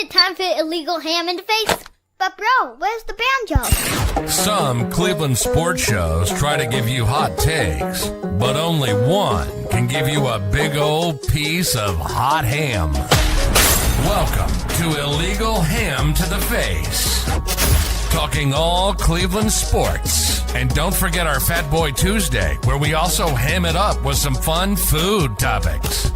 it time for illegal ham in the face? But bro, where's the banjo? Some Cleveland sports shows try to give you hot takes, but only one can give you a big old piece of hot ham. Welcome to Illegal Ham to the Face. Talking all Cleveland sports. And don't forget our Fat Boy Tuesday, where we also ham it up with some fun food topics.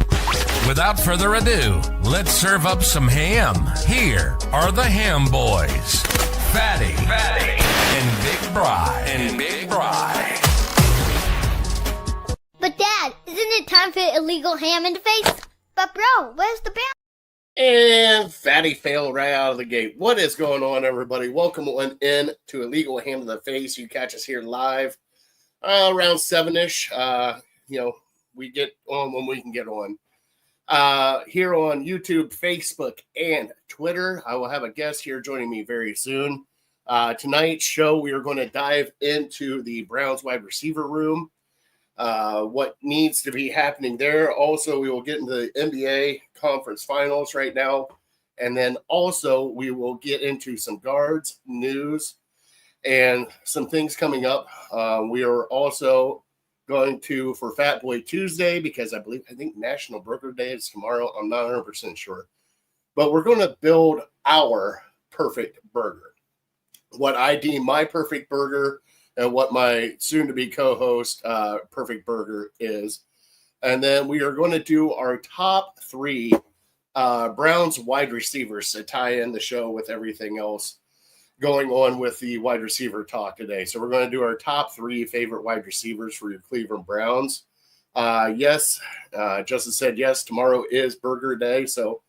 Without further ado, let's serve up some ham. Here are the Ham Boys, Fatty, and Big Bry. But Dad, isn't it time for illegal ham in the face? But bro, where's the banjo? And Fatty failed right out of the gate. What is going on, everybody? Welcome in to Illegal Ham to the Face. You catch us here live around 7-ish. We get on when we can get on. Here on YouTube, Facebook, and Twitter. I will have a guest here joining me very soon. Tonight's show, we are going to dive into the Browns wide receiver room, what needs to be happening there. Also, we will get into the NBA conference finals right now. And then also, we will get into some guards, news, and some things coming up. We are also going to for Fat Boy Tuesday because I think National Burger Day is tomorrow. I'm not 100% sure. But we're going to build our perfect burger. What I deem my perfect burger and what my soon-to-be co-host perfect burger is. And then we are going to do our top 3 Browns wide receivers to tie in the show with everything else going on with the wide receiver talk today. So we're going to do our top 3 favorite wide receivers for your Cleveland Browns. Justin said yes, tomorrow is Burger Day, so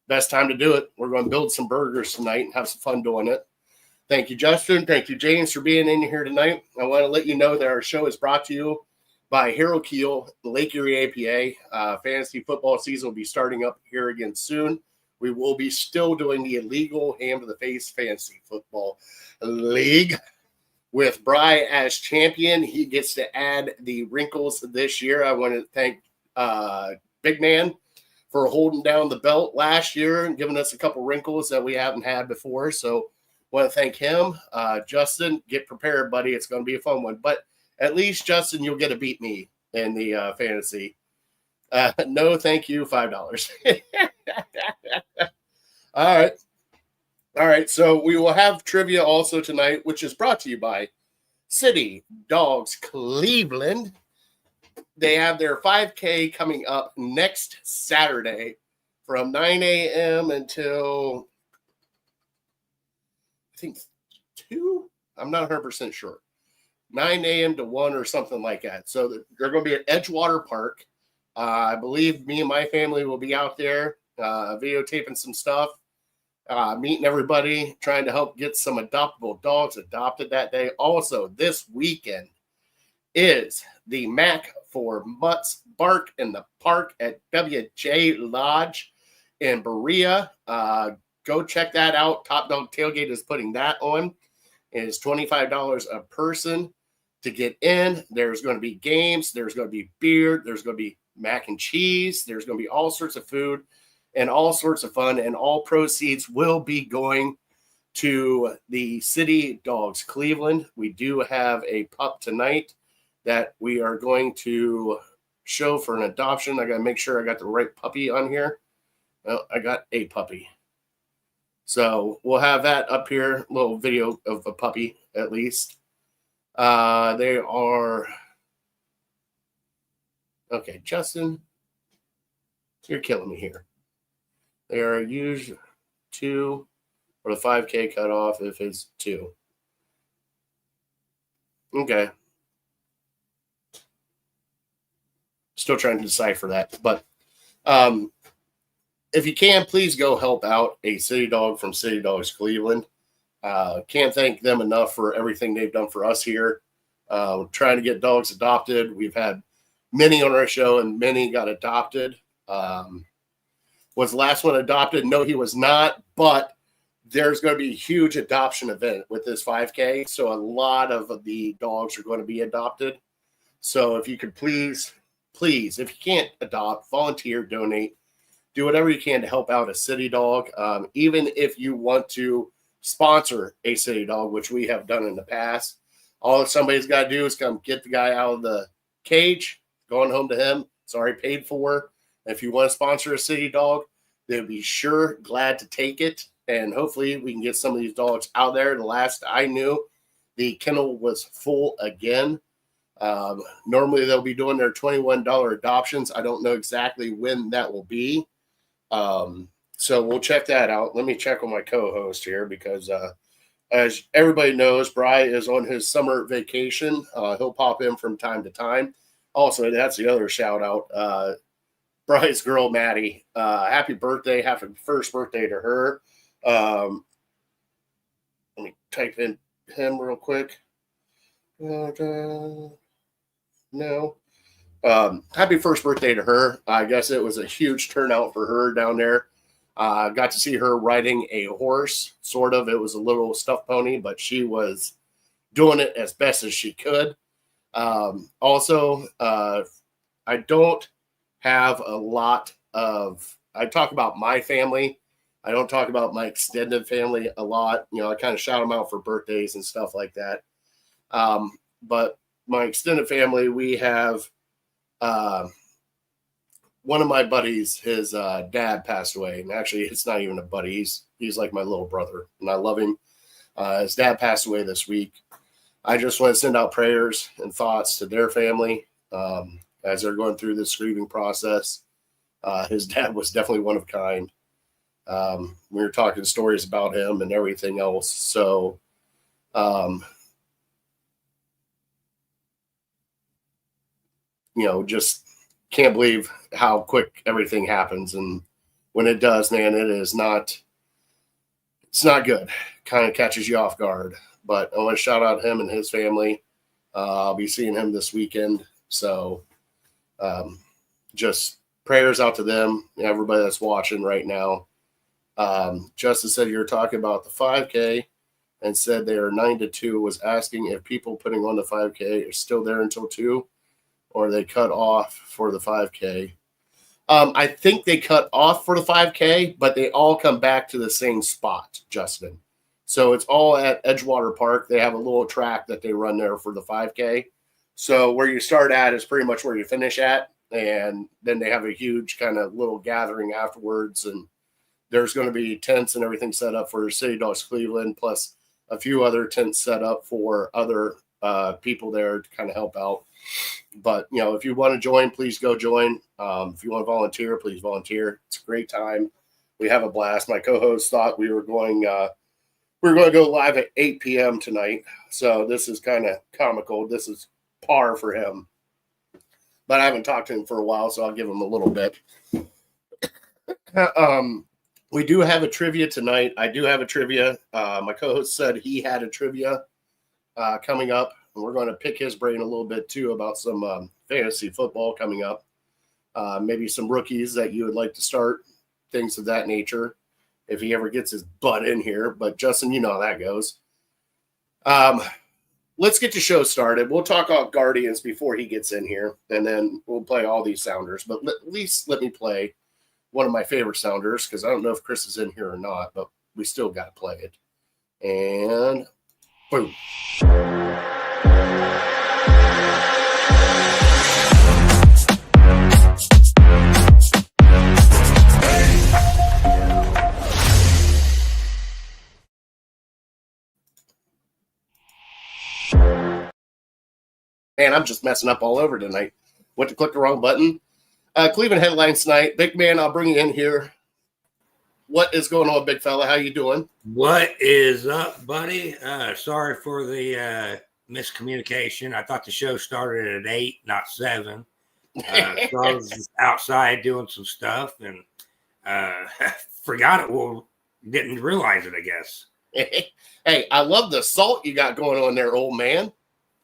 best time to do it. We're going to build some burgers tonight and have some fun doing it. Thank you, Justin. Thank you, James, for being in here tonight. I want to let you know that our show is brought to you by Harold Keel, Lake Erie APA. Fantasy football season will be starting up here again soon. We will be still doing the Illegal Ham to the Face Fantasy Football League with Bry as champion. He gets to add the wrinkles this year. I want to thank Big Man for holding down the belt last year and giving us a couple wrinkles that we haven't had before. So I want to thank him. Justin, get prepared, buddy. It's going to be a fun one. But at least, Justin, you'll get to beat me in the fantasy. No, thank you, $5. All right. So we will have trivia also tonight, which is brought to you by City Dogs Cleveland. They have their 5K coming up next Saturday from 9 a.m. until I think 2. I'm not 100% sure. 9 a.m. to 1 or something like that. So they're going to be at Edgewater Park. I believe me and my family will be out there videotaping some stuff, meeting everybody, trying to help get some adoptable dogs adopted that day. Also, this weekend is the Mac for Mutts Bark in the Park at WJ Lodge in Berea. Go check that out. Top Dog Tailgate is putting that on. It is $25 a person to get in. There's going to be games. There's going to be beer. There's going to be mac and cheese. There's going to be all sorts of food and all sorts of fun. And all proceeds will be going to the City Dogs Cleveland. We do have a pup tonight that we are going to show for an adoption. I got to make sure I got the right puppy on here. Well, I got a puppy. So we'll have that up here, a little video of a puppy at least. They are, okay, Justin, you're killing me here. They are usually 2 or the 5K cutoff if it's 2. Okay. Still trying to decipher that, but if you can, please go help out a City Dog from City Dogs Cleveland. Can't thank them enough for everything they've done for us here. Trying to get dogs adopted. We've had many on our show, and many got adopted. Was the last one adopted? No, he was not. But there's going to be a huge adoption event with this 5K. So a lot of the dogs are going to be adopted. So if you could please, if you can't adopt, volunteer, donate do whatever you can to help out a city dog. Even if you want to sponsor a city dog, which we have done in the past, all somebody's got to do is come get the guy out of the cage, going home to him. It's already paid for. If you want to sponsor a city dog, they'll be sure glad to take it. And hopefully we can get some of these dogs out there. The last I knew, the kennel was full again. Normally they'll be doing their $21 adoptions. I don't know exactly when that will be. So we'll check that out. Let me check on my co-host here because as everybody knows, Bry is on his summer vacation. He'll pop in from time to time. Also, that's the other shout out. Bry's girl, Maddie, happy birthday. Happy first birthday to her. Let me type in him real quick. No. Happy first birthday to her. I guess it was a huge turnout for her down there. Got to see her riding a horse, sort of. It was a little stuffed pony, but she was doing it as best as she could. Also, I don't have a lot of, I talk about my family. I don't talk about my extended family a lot. You know, I kind of shout them out for birthdays and stuff like that. But my extended family, we have one of my buddies, his dad passed away. And actually, it's not even a buddy. He's like my little brother, and I love him. His dad passed away this week. I just want to send out prayers and thoughts to their family as they're going through this grieving process. His dad was definitely one of a kind. We were talking stories about him and everything else. So, just can't believe how quick everything happens. And when it does, man, it's not good. Kind of catches you off guard. But I want to shout out him and his family. I'll be seeing him this weekend. So just prayers out to them, everybody that's watching right now. Justin said you were talking about the 5K and said they are 9 to 2, was asking if people putting on the 5K are still there until 2 or they cut off for the 5K. I think they cut off for the 5K, but they all come back to the same spot, Justin. So it's all at Edgewater Park. They have a little track that they run there for the 5K. So where you start at is pretty much where you finish at. And then they have a huge kind of little gathering afterwards. And there's going to be tents and everything set up for City Dogs Cleveland, plus a few other tents set up for other people there to kind of help out. But, if you want to join, please go join. If you want to volunteer, please volunteer. It's a great time. We have a blast. My co-host thought we were going to go live at 8 p.m. tonight. So this is kind of comical. This is par for him. But I haven't talked to him for a while, so I'll give him a little bit. We do have a trivia tonight. I do have a trivia. My co-host said he had a trivia coming up. And we're going to pick his brain a little bit, too, about some fantasy football coming up. Maybe some rookies that you would like to start, things of that nature, if he ever gets his butt in here. But, Justin, you know how that goes. Let's get the show started. We'll talk about Guardians before he gets in here, and then we'll play all these sounders. But at least let me play one of my favorite sounders, because I don't know if Chris is in here or not, but we still got to play it. And boom. Man, I'm just messing up all over tonight. Went to click the wrong button. Cleveland headlines tonight. Big man, I'll bring you in here. What is going on, big fella? How you doing? What is up, buddy? Sorry for the miscommunication. I thought the show started at 8, not 7. So I was just outside doing some stuff and forgot it. Well, didn't realize it, I guess. Hey, I love the salt you got going on there, old man.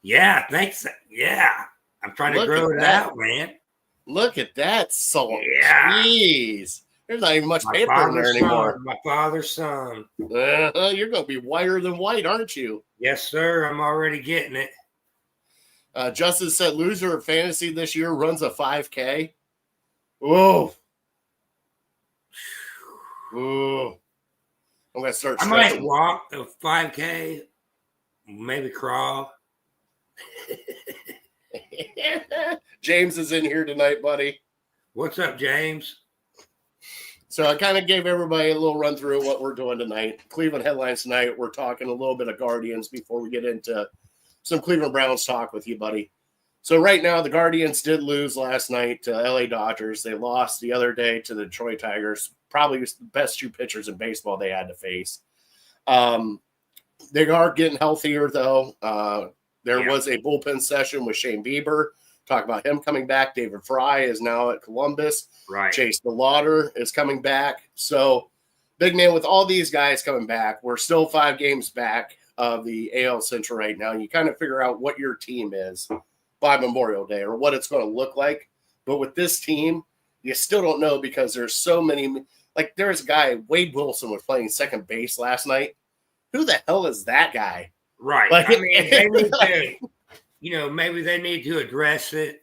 Yeah, thanks. Yeah, I'm trying to grow it out, man. Look at that salt. Yeah. Jeez. There's not even much paper in there anymore. My father's son. You're going to be whiter than white, aren't you? Yes, sir. I'm already getting it. Justin said loser of fantasy this year runs a 5K. Whoa. Ooh. I'm going to start I might stretching. walk a 5K, maybe crawl. James is in here tonight, buddy. What's up, James? So I kind of gave everybody a little run through of what we're doing tonight. Cleveland headlines tonight. We're talking a little bit of Guardians before we get into some Cleveland Browns talk with you, buddy. So right now, the Guardians did lose last night to LA Dodgers. They lost the other day to the Detroit Tigers. Probably the best two pitchers in baseball they had to face. They are getting healthier, though. There was a bullpen session with Shane Bieber. Talk about him coming back. David Fry is now at Columbus. Right. Chase DeLauder is coming back. So, big man, with all these guys coming back, we're still 5 games back of the AL Central right now. You kind of figure out what your team is by Memorial Day or what it's going to look like. But with this team, you still don't know because there's so many. Like, there's a guy, Wade Wilson, was playing second base last night. Who the hell is that guy? Right. Like, I mean, they need to, maybe they need to address it,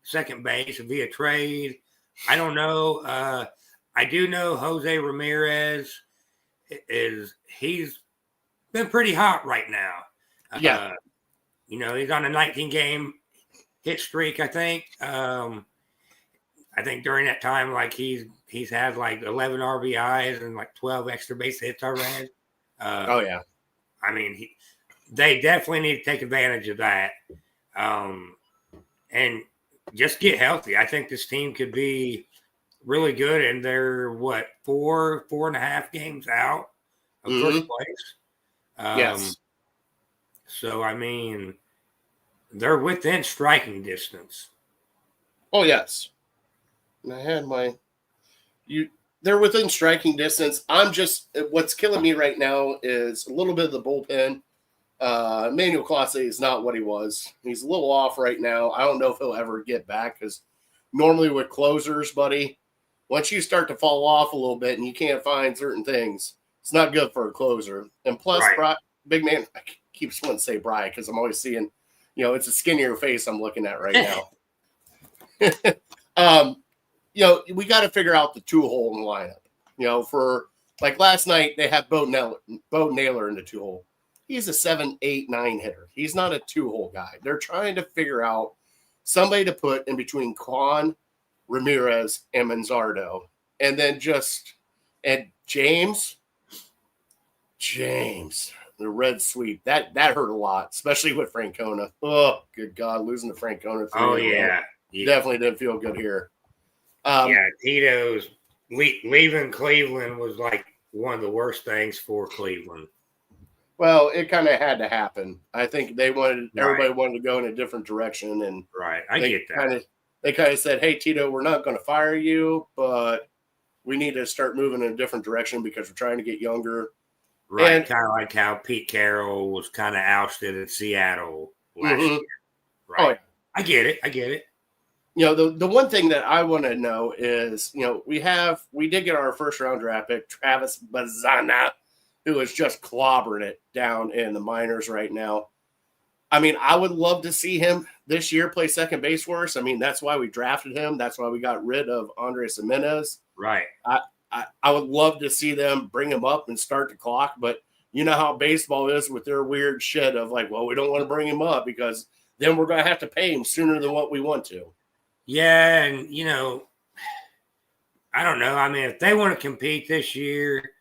second base via trade. I don't know. I do know Jose Ramirez he's been pretty hot right now. Yeah. He's on a 19-game hit streak, I think. I think during that time, like he's had like 11 RBIs and like 12 extra base hits already. Oh, yeah. I mean, they definitely need to take advantage of that and just get healthy. I think this team could be really good, and they're, 4.5 games out of first place? Yes. So, I mean, they're within striking distance. Oh, yes. And I had they're within striking distance. What's killing me right now is a little bit of the bullpen. Emmanuel Clase is not what he was. He's a little off right now. I don't know if he'll ever get back because normally with closers, buddy, once you start to fall off a little bit and you can't find certain things, it's not good for a closer. And plus, Right. big man, I keep wanting to say Bry because I'm always seeing, it's a skinnier face I'm looking at right now. We got to figure out the 2-hole in the lineup. For like last night, they had Bo Naylor in the 2-hole. He's a 7, 8, 9 hitter. He's not a 2-hole guy. They're trying to figure out somebody to put in between Kwan, Ramirez, and Manzardo. And then James, the red sweep. That hurt a lot, especially with Francona. Oh, good God, losing to Francona. Oh, yeah. Definitely didn't feel good here. Tito's leaving Cleveland was like one of the worst things for Cleveland. Well, it kind of had to happen. I think everybody wanted to go in a different direction, and right, I get that. They kind of said, "Hey, Tito, we're not going to fire you, but we need to start moving in a different direction because we're trying to get younger." Right, kind of like how Pete Carroll was kind of ousted in Seattle last year. Right, oh, yeah. I get it. The one thing that I want to know is, we did get our first round draft pick, Travis Bazana, who is just clobbering it down in the minors right now. I mean, I would love to see him this year play second base for us. I mean, that's why we drafted him. That's why we got rid of Andres Jimenez. Right. I would love to see them bring him up and start the clock, but you know how baseball is with their weird shit of like, well, we don't want to bring him up because then we're going to have to pay him sooner than what we want to. Yeah, and, I don't know. I mean, if they want to compete this year,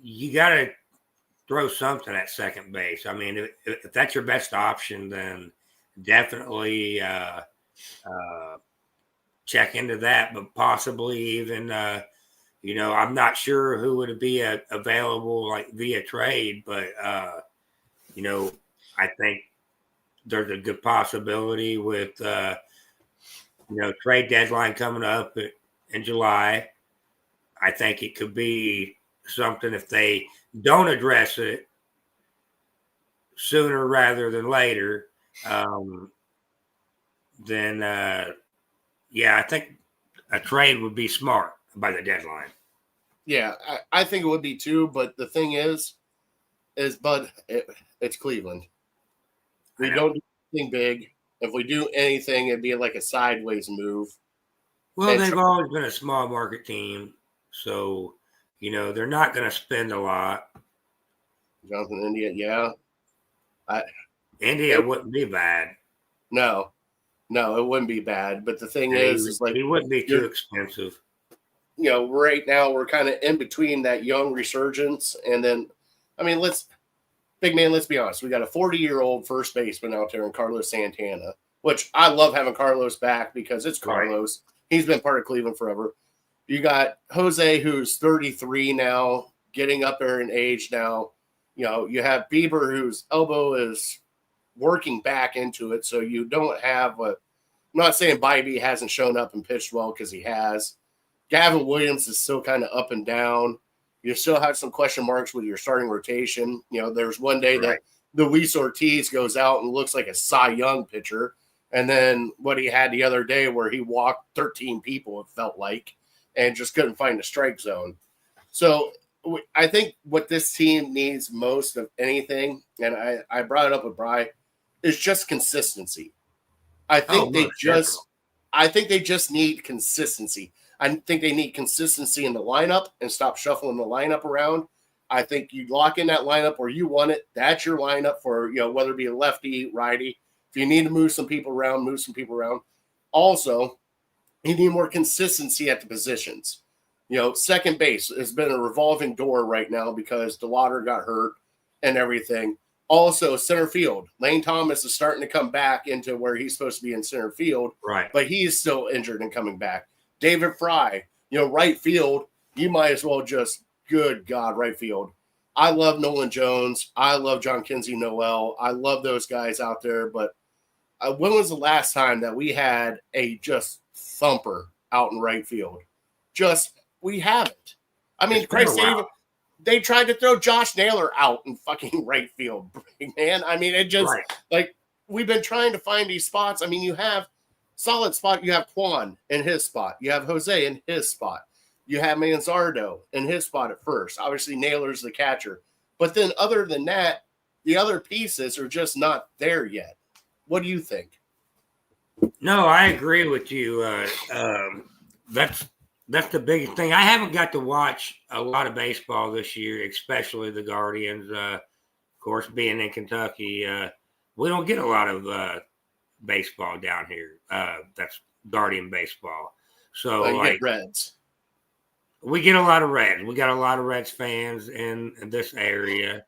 you got to throw something at second base. I mean, if that's your best option, then definitely check into that, but possibly even, I'm not sure who would be available like via trade, but, I think there's a good possibility with, trade deadline coming up in July. I think it could be something if they don't address it sooner rather than later. Then I think a trade would be smart by the deadline. Yeah, I think it would be too. But the thing is Bud, it's Cleveland. We don't do anything big. If we do anything, it'd be like a sideways move. Well, they've always been a small market team. So, they're not going to spend a lot. Jonathan India, yeah. India wouldn't be bad. No, it wouldn't be bad. But the thing And is like he wouldn't be too expensive. Right now we're kind of in between that young resurgence, and then, I mean, let's be honest. We got a 40-year-old first baseman out there in Carlos Santana, which I love having Carlos back because it's Carlos. Right. He's been part of Cleveland forever. You got Jose, who's 33 now, getting up there in age now. You have Bieber, whose elbow is working back into it, so you don't have I'm not saying Bybee hasn't shown up and pitched well, because he has. Gavin Williams is still kind of up and down. You still have some question marks with your starting rotation. There's one day that Luis Ortiz goes out and looks like a Cy Young pitcher, and then what he had the other day where he walked 13 people, it felt like, and just couldn't find the strike zone. So I think what this team needs most of anything, and I brought it up with Bry, is just consistency. I think they just need consistency. I think they need consistency in the lineup and stop shuffling the lineup around. I think you lock in that lineup where you want it. That's your lineup for, whether it be a lefty, righty. If you need to move some people around, move some people around. Also, you need more consistency at the positions. Second base has been a revolving door right now because DeLauder got hurt and everything. Also, center field. Lane Thomas is starting to come back into where he's supposed to be in center field, right? But he is still injured and coming back. David Fry, right field, you might as well just, good God, right field. I love Nolan Jones. I love John Kinsey Noel. I love those guys out there. But when was the last time that we had a just thumper out in right field? We haven't. I mean, Christ, they tried to throw Josh Naylor out in fucking right field, man. I mean, it just, we've been trying to find these spots. I mean, you have solid spot. You have Quan in his spot. You have Jose in his spot. You have Manzardo in his spot at first. Obviously, Naylor's the catcher. But then other than that, the other pieces are just not there yet. What do you think? No, I agree with you. That's the biggest thing. I haven't got to watch a lot of baseball this year, especially the Guardians. Of course, being in Kentucky, we don't get a lot of baseball down here. That's Guardian baseball. So get Reds. We get a lot of Reds. We got a lot of Reds fans in this area.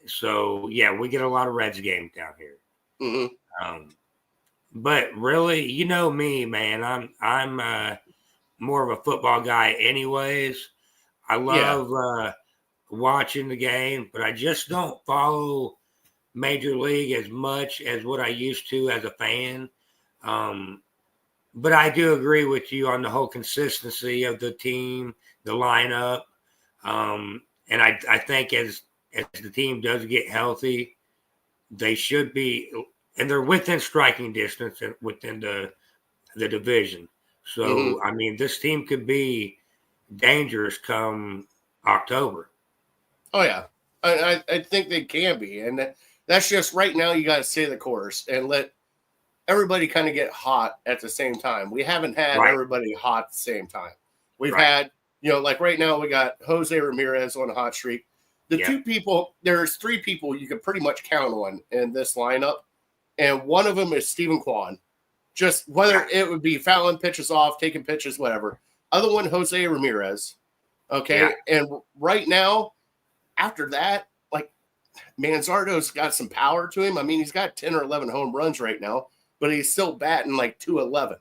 So yeah, we get a lot of Reds games down here. Mm-hmm. But really, me, man, I'm more of a football guy anyways. I love watching the game, but I just don't follow Major League as much as what I used to as a fan. But I do agree with you on the whole consistency of the team, the lineup. And I think as the team does get healthy, they should be, and they're within striking distance within the division. So, I mean, this team could be dangerous come October. Oh, yeah. I think they can be. And that's just right now you got to stay the course and let everybody kind of get hot at the same time. We haven't had everybody hot at the same time. We've had, like right now we got Jose Ramirez on a hot streak. There's three people you can pretty much count on in this lineup. And one of them is Stephen Kwan. Just whether it would be fouling pitches off, taking pitches, whatever. Other one, Jose Ramirez. Okay. Yeah. And right now, after that, like Manzardo's got some power to him. I mean, he's got 10 or 11 home runs right now, but he's still batting like 211.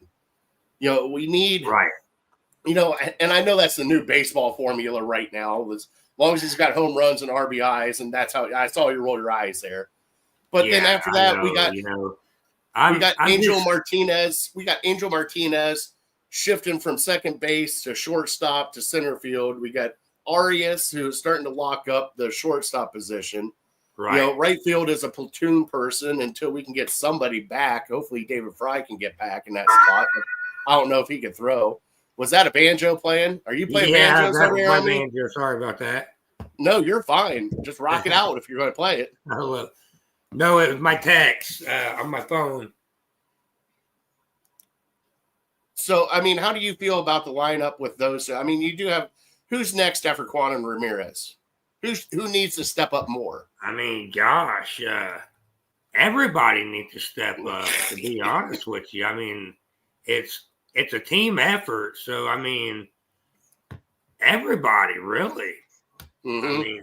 We need, and I know that's the new baseball formula right now. As long as he's got home runs and RBIs, and that's how I saw you roll your eyes there. But then after that, we got Angel Martinez. We got Angel Martinez shifting from second base to shortstop to center field. We got Arias, who's starting to lock up the shortstop position. Right. Right field is a platoon person until we can get somebody back. Hopefully David Fry can get back in that spot. But I don't know if he can throw. Was that a banjo playing? Are you playing banjos over here? Banjo. Sorry about that. No, you're fine. Just rock it out if you're going to play it. No, it was my text on my phone. So, I mean, how do you feel about the lineup with those? I mean, you do have who's next after Quan and Ramirez? Who needs to step up more? I mean, gosh, everybody needs to step up. To be honest with you, I mean, it's a team effort. So, I mean, everybody really. Mm-hmm. I mean,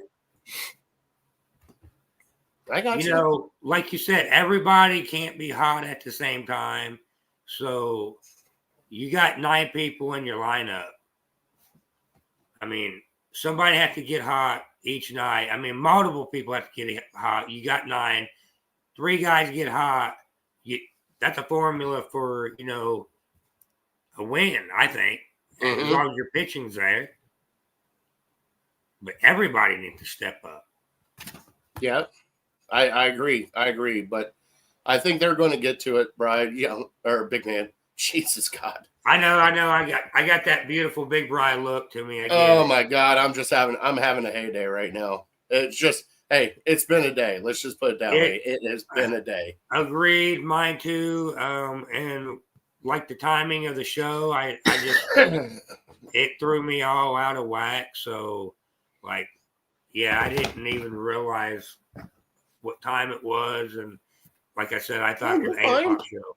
I got you know, like you said, everybody can't be hot at the same time. So, you got 9 people in your lineup. I mean, somebody has to get hot each night. I mean, multiple people have to get hot. You got 9, 3 guys get hot. That's a formula for, you know, a win, I think, as long as your pitching's there. But everybody needs to step up. Yeah, I agree. I agree. But I think they're going to get to it, Brian. Yeah, or Big Man. Jesus God. I know. I got that beautiful Big Brian look to me again. Oh my God. I'm having a heyday right now. It's just, hey, it's been a day. Let's just put it that way. It has been a day. Agreed. Mine too. And like the timing of the show, I just it threw me all out of whack. So, like, yeah, I didn't even realize what time it was, and like I said, I thought it was 8 o'clock show.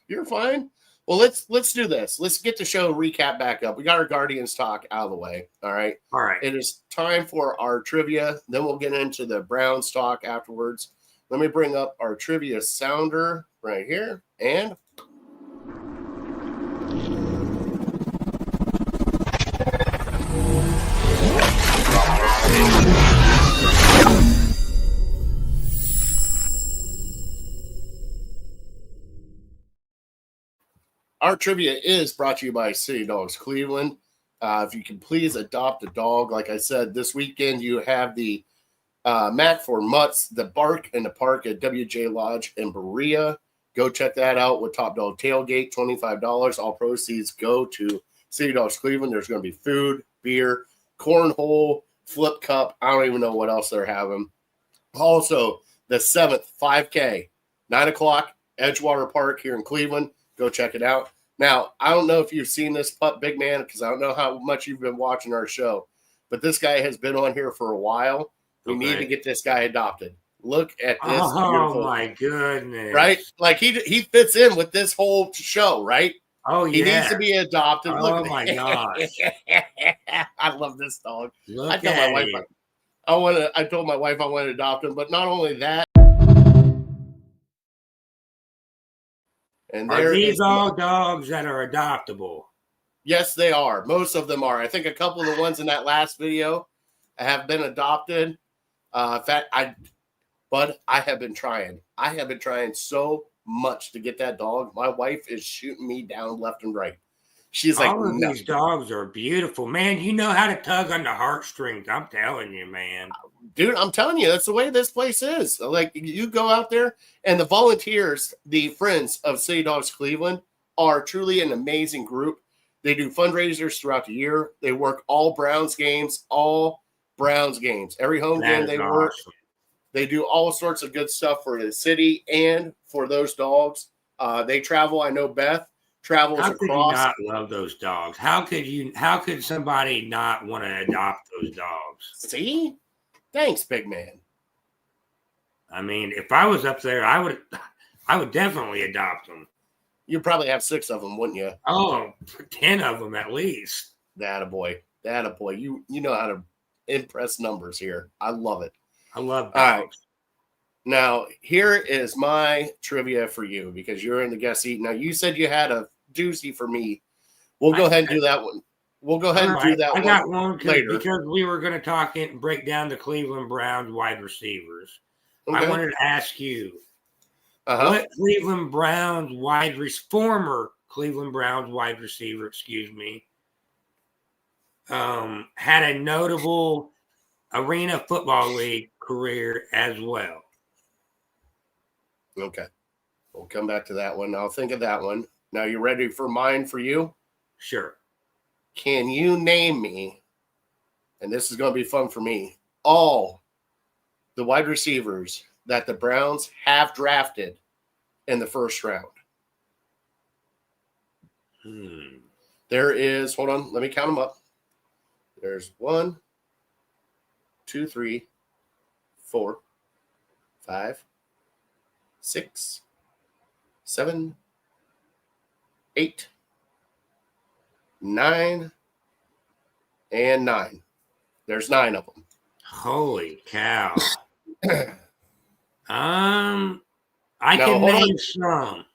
You're fine. Well, let's do this. Let's get the show recap back up. We got our Guardians talk out of the way. All right. All right. It is time for our trivia. Then we'll get into the Browns talk afterwards. Let me bring up our trivia sounder right here. And our trivia is brought to you by City Dogs Cleveland. If you can please adopt a dog. Like I said, this weekend you have the Mac for Mutts, the Bark in the Park at WJ Lodge in Berea. Go check that out with Top Dog Tailgate, $25. All proceeds go to City Dogs Cleveland. There's going to be food, beer, cornhole, flip cup. I don't even know what else they're having. Also, the 7th 5K, 9 o'clock, Edgewater Park here in Cleveland. Go check it out. Now, I don't know if you've seen this pup, Big Man, because I don't know how much you've been watching our show, but this guy has been on here for a while. We need to get this guy adopted. Look at this. Oh, my goodness. Right? Like, he fits in with this whole show, right? Oh, yeah. He needs to be adopted. Oh, Look my gosh. I love this dog. Look I told at my wife I told my wife I want to adopt him, but not only that. And are these all dogs that are adoptable? Yes, they are. Most of them are. I think a couple of the ones in that last video have been adopted. In fact, Bud, I have been trying. I have been trying so much to get that dog. My wife is shooting me down left and right. She's like, all of these dogs are beautiful. Man, you know how to tug on the heartstrings. I'm telling you, man. Dude, I'm telling you, that's the way this place is. Like, you go out there, and the volunteers, the friends of City Dogs Cleveland, are truly an amazing group. They do fundraisers throughout the year. They work all Browns games. Every home game they work. They do all sorts of good stuff for the city and for those dogs. They travel. I know Beth travels across. How could you not love those dogs? How could somebody not want to adopt those dogs? See? Thanks, Big Man. I mean, if I was up there, I would definitely adopt them. You'd probably have 6 of them, wouldn't you? Oh, 10 of them at least. That-a-boy. You know how to impress numbers here. I love it. I love dogs. All right. Now, here is my trivia for you because you're in the guest seat. Now, you said you had a doozy for me. We'll go ahead and do that one. We'll go ahead and do that one. I got one later because we were going to talk and break down the Cleveland Browns wide receivers. Okay. I wanted to ask you, what Cleveland Browns former Cleveland Browns wide receiver, had a notable Arena Football League career as well? Okay. We'll come back to that one. I'll think of that one. Now, you ready for mine for you? Sure. Can you name me, and this is going to be fun for me, all the wide receivers that the Browns have drafted in the first round? There is, hold on, let me count them up. There's 1, 2, 3, 4, 5, 6, 7, 8, 9, and 9. There's 9 of them. Holy cow. I Now, can hold name on. some.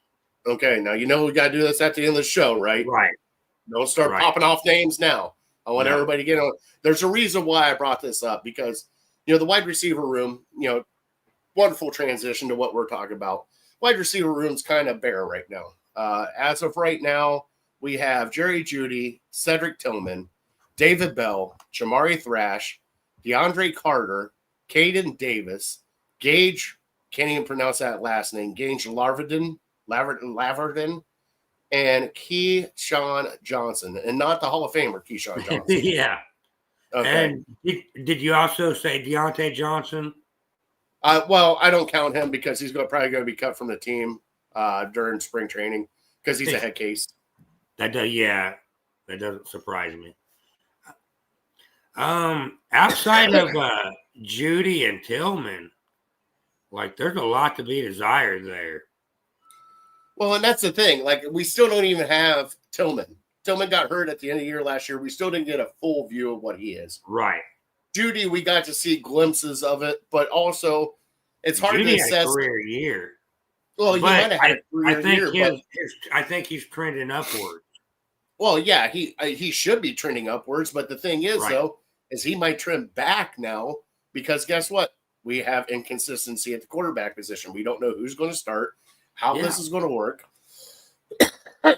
Okay, now you know we got to do this at the end of the show, right? Right. Don't start Right. popping off names now. I want No. everybody to get on. There's a reason why I brought this up because, the wide receiver room, wonderful transition to what we're talking about. Wide receiver room's kind of bare right now. As of right now, we have Jerry Jeudy, Cedric Tillman, David Bell, Jamari Thrash, DeAndre Carter, Caden Davis, Gage, can't even pronounce that last name, Gage Laverden, and Keyshawn Johnson, and not the Hall of Famer Keyshawn Johnson. Yeah. Okay. And did you also say Deontay Johnson? Well, I don't count him because he's probably going to be cut from the team during spring training because he's a head case. That doesn't surprise me. Outside of Jeudy and Tillman, like there's a lot to be desired there. Well, and that's the thing. Like, we still don't even have Tillman. Tillman got hurt at the end of the year last year. We still didn't get a full view of what he is. Right. Jeudy, we got to see glimpses of it, but also it's hard Jeudy to had assess. a career year. Well, he might have had a career I think year, but I think he's trending upward. well, yeah, he should be trending upwards. But the thing is, Right. though, is he might trend back now because guess what? We have inconsistency at the quarterback position. We don't know who's going to start, how this is going to work.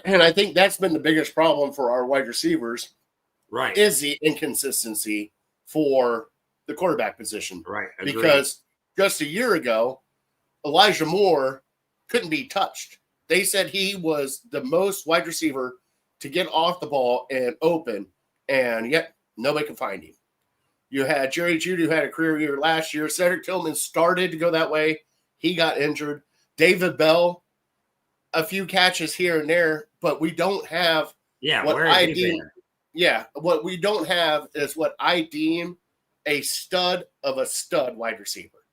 And I think that's been the biggest problem for our wide receivers Right. is the inconsistency for the quarterback position. Right. Agreed. Because just a year ago, Elijah Moore couldn't be touched. They said he was the most wide receiver to get off the ball and open, and yet nobody could find him. You had Jerry Jeudy, who had a career year last year. Cedric Tillman started to go that way. He got injured. David Bell, a few catches here and there, but we don't have what where I is he deem. there? Yeah, what we don't have is what I deem a stud of a stud wide receiver.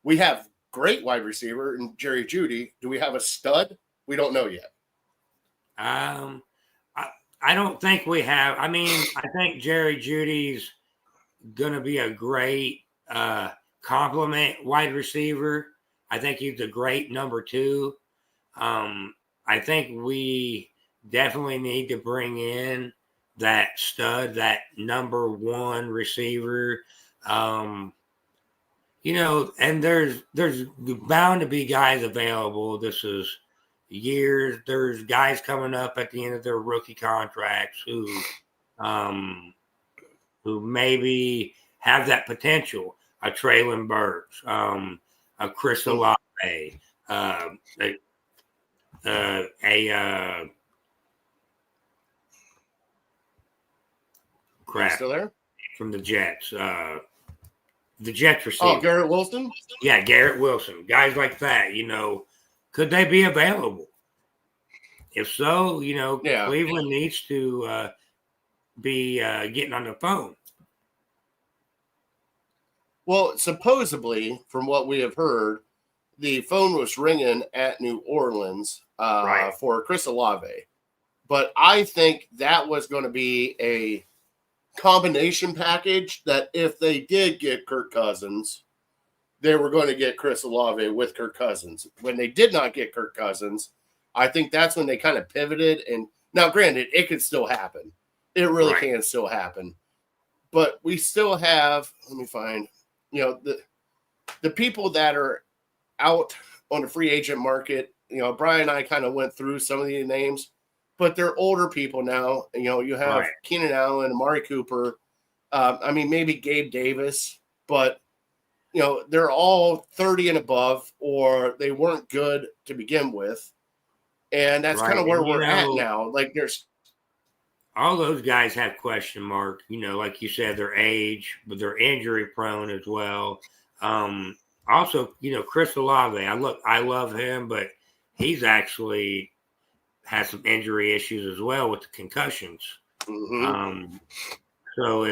We have great wide receiver in Jerry Jeudy. Do we have a stud? We don't know yet. I don't think we have. I mean, I think Jerry Judy's going to be a great complement wide receiver. I think he's a great number 2. I think we definitely need to bring in that stud, that number 1 receiver. And there's bound to be guys available. This is years. There's guys coming up at the end of their rookie contracts who maybe have that potential. A Traylon Burks, a Chris Olave, crap Still there? from the Jets. The Jets receiver. Oh, Garrett Wilson? Yeah, Garrett Wilson. Guys like that, could they be available? If so, Cleveland needs to be getting on the phone. Well, supposedly, from what we have heard, the phone was ringing at New Orleans Right. for Chris Olave. But I think that was going to be a combination package that if they did get Kirk Cousins, they were going to get Chris Olave with Kirk Cousins. When they did not get Kirk Cousins, I think that's when they kind of pivoted. And now, granted, it could still happen. It really Right. can still happen. But we still have, let me find, the people that are out on the free agent market. Brian and I kind of went through some of the names, but they're older people now. You have Right. Keenan Allen, Amari Cooper. Maybe Gabe Davis, but they're all 30 and above, or they weren't good to begin with. And that's Right. kind of where And, we're at now. Like there's All those guys have question mark, like you said, their age, but they're injury prone as well. Also, Chris Olave, I love him, but he's actually has some injury issues as well with the concussions. Mhm. So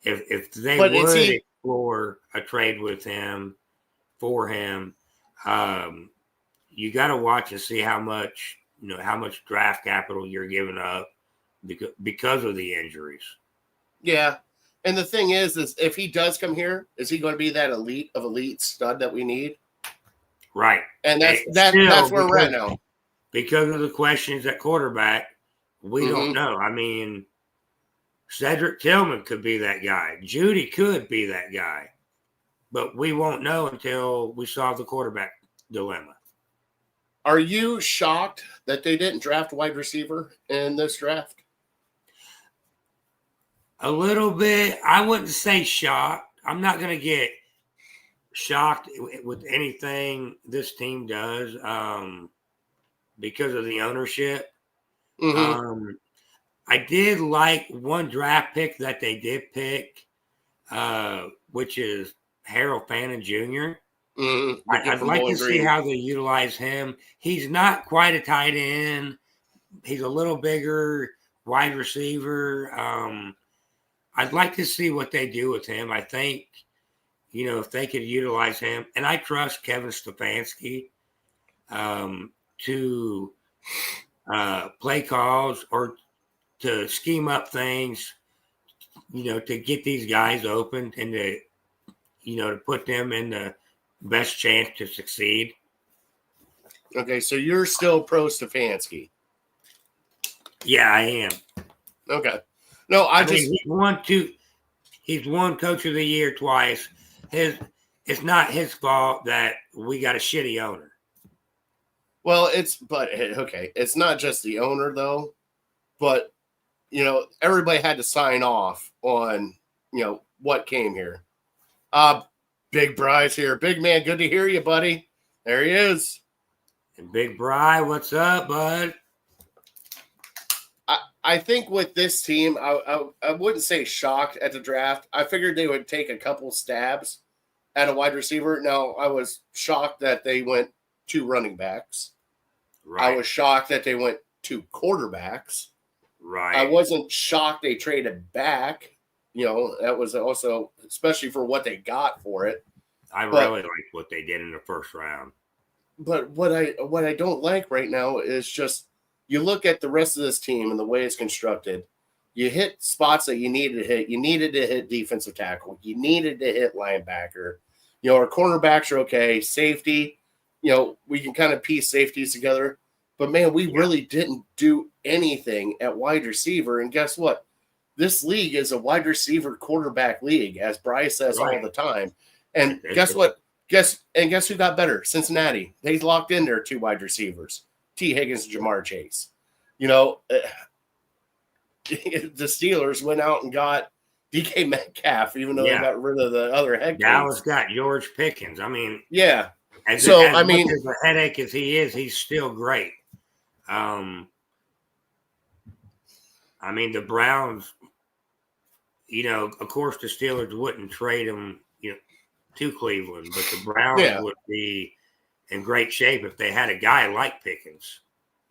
if they But is would he? explore a trade with him for him, you got to watch and see how much draft capital you're giving up because of the injuries. Yeah. And the thing is if he does come here, is he going to be that elite stud that we need? Right. And Still, that's where we're at now. Because of the questions at quarterback, we don't know. I mean, Cedric Tillman could be that guy. Judy could be that guy. But we won't know until we solve the quarterback dilemma. Are you shocked that they didn't draft a wide receiver in this draft? A little bit. I wouldn't say shocked. I'm not going to get shocked with anything this team does because of the ownership. Mm-hmm. I did like one draft pick that they did pick, which is Harold Fannin Jr. Mm-hmm. I'd like to see how they utilize him. He's not quite a tight end. He's a little bigger wide receiver. I'd like to see what they do with him. I think, if they could utilize him, and I trust Kevin Stefanski to play calls or to scheme up things, to get these guys open and to put them in the best chance to succeed. Okay, so you're still pro Stefanski. Yeah, I am. Okay. No, I mean, he's won Coach of the Year twice. It's not his fault that we got a shitty owner. Well, it's not just the owner though, but everybody had to sign off on what came here. Big Bry's here. Big man, good to hear you, buddy. There he is. And Big Bry, what's up, bud? I think with this team, I wouldn't say shocked at the draft. I figured they would take a couple stabs at a wide receiver. Now, I was shocked that they went 2 running backs. Right. I was shocked that they went 2 quarterbacks. Right. I wasn't shocked they traded back. That was also, especially for what they got for it. I really liked what they did in the first round. But what I don't like right now is just you look at the rest of this team and the way it's constructed. You hit spots that you needed to hit. You needed to hit defensive tackle. You needed to hit linebacker. Our cornerbacks are okay. Safety, we can kind of piece safeties together. But, man, we really didn't do anything at wide receiver. And guess what? This league is a wide receiver quarterback league, as Bryce says all the time. And guess what? Guess who got better? Cincinnati. They locked in their 2 wide receivers, T. Higgins and Jamar Chase. The Steelers went out and got DK Metcalf, even though they got rid of the other head coach. Dallas got George Pickens. I mean, yeah. As much as a headache as he is, he's still great. The Browns, of course, the Steelers wouldn't trade him, to Cleveland, but the Browns would be in great shape if they had a guy like Pickens.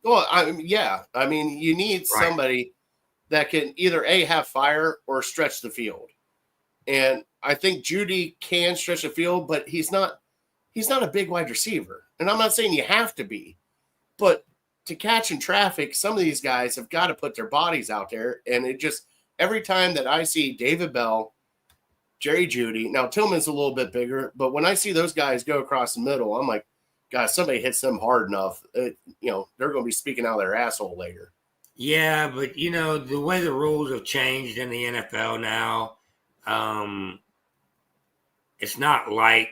Well, you need somebody that can either have fire or stretch the field. And I think Judy can stretch the field, but he's not a big wide receiver. And I'm not saying you have to be, but to catch in traffic, some of these guys have got to put their bodies out there. And it just, every time that I see David Bell, Jerry Judy, now Tillman's a little bit bigger, but when I see those guys go across the middle, I'm like, God, somebody hits them hard enough, they're going to be speaking out of their asshole later. Yeah, but, the way the rules have changed in the NFL now, it's not like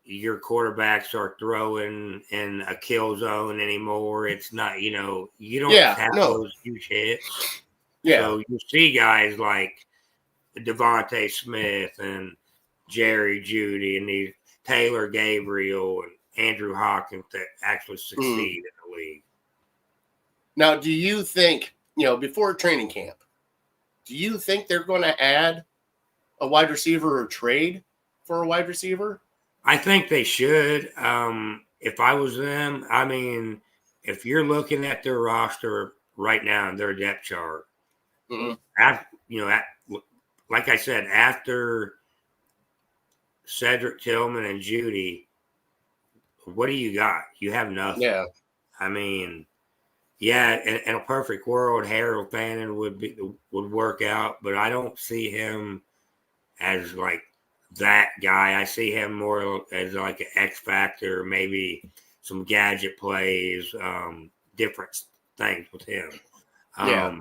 your quarterbacks are throwing in a kill zone anymore. It's not, you don't have those huge hits. Yeah. So you see guys like Devontae Smith and Jerry Judy and these Taylor Gabriel and Andrew Hawkins that actually succeed in the league. Now, do you think, before training camp, do you think they're going to add a wide receiver or trade for a wide receiver? I think they should. If I was them, if you're looking at their roster right now and their depth chart, Mhm. like I said, after Cedric Tillman and Judy, what do you got? You have nothing. Yeah. I mean, yeah, in a perfect world, Harold Fannin would work out, but I don't see him as like that guy. I see him more as like an X factor, maybe some gadget plays, different things with him. Yeah.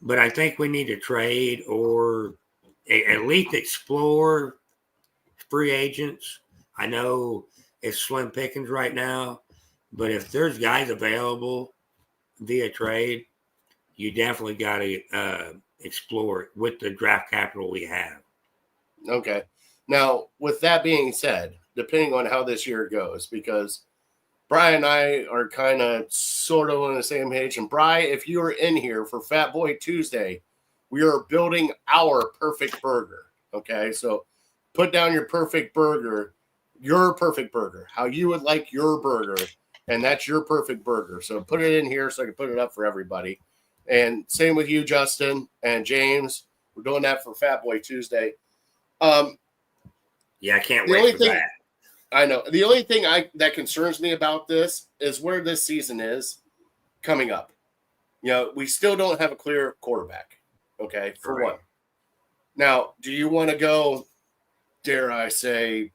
But I think we need to trade or at least explore free agents. I know it's slim pickings right now, but if there's guys available via trade, you definitely got to explore it with the draft capital we have. Okay. Now, with that being said, depending on how this year goes, because Brian and I are kind of sort of on the same page. And Brian, if you are in here for Fat Boy Tuesday, we are building our perfect burger. Okay. So put down your perfect burger, how you would like your burger. And that's your perfect burger. So put it in here so I can put it up for everybody. And same with you, Justin and James. We're doing that for Fat Boy Tuesday. Yeah, I can't wait for that. I know. The only thing that concerns me about this is where this season is coming up. We still don't have a clear quarterback. Okay, for Right. one. Now, do you want to go, dare I say,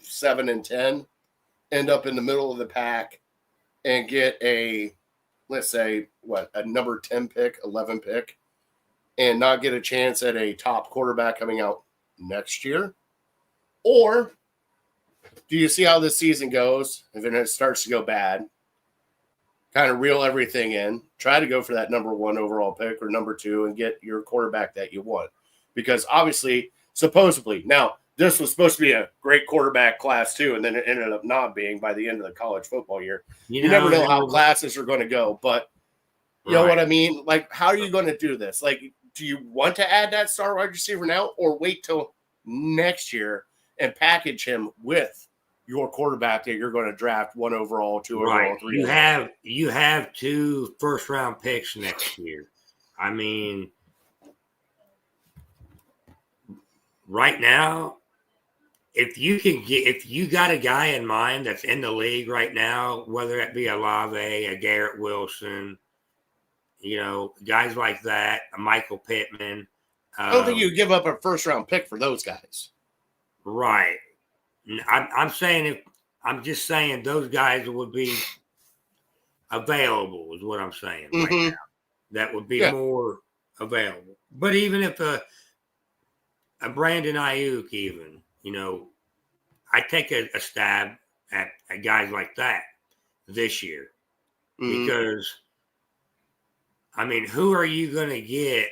7-10, end up in the middle of the pack, and get a, let's say, a number 10 pick, 11 pick, and not get a chance at a top quarterback coming out next year? Or do you see how this season goes? And then it starts to go bad, kind of reel everything in, try to go for that number 1 overall pick or number 2 and get your quarterback that you want. Because obviously, supposedly, now this was supposed to be a great quarterback class too, and then it ended up not being by the end of the college football year. You never know how classes are going to go, but you know what I mean? Like, how are you going to do this? Like, do you want to add that star wide receiver now or wait till next year and package him with your quarterback that you're going to draft 1 overall, 2 overall, 3 overall? You have 2 first-round picks next year. I mean, right now, if you got a guy in mind that's in the league right now, whether it be a Olave, a Garrett Wilson, guys like that, a Michael Pittman. I don't think you give up a first-round pick for those guys. Right. I'm just saying those guys would be available is what I'm saying right now. That would be more available. But even if a Brandon Ayuk even, I take a stab at guys like that this year. Because, I mean, who are you going to get?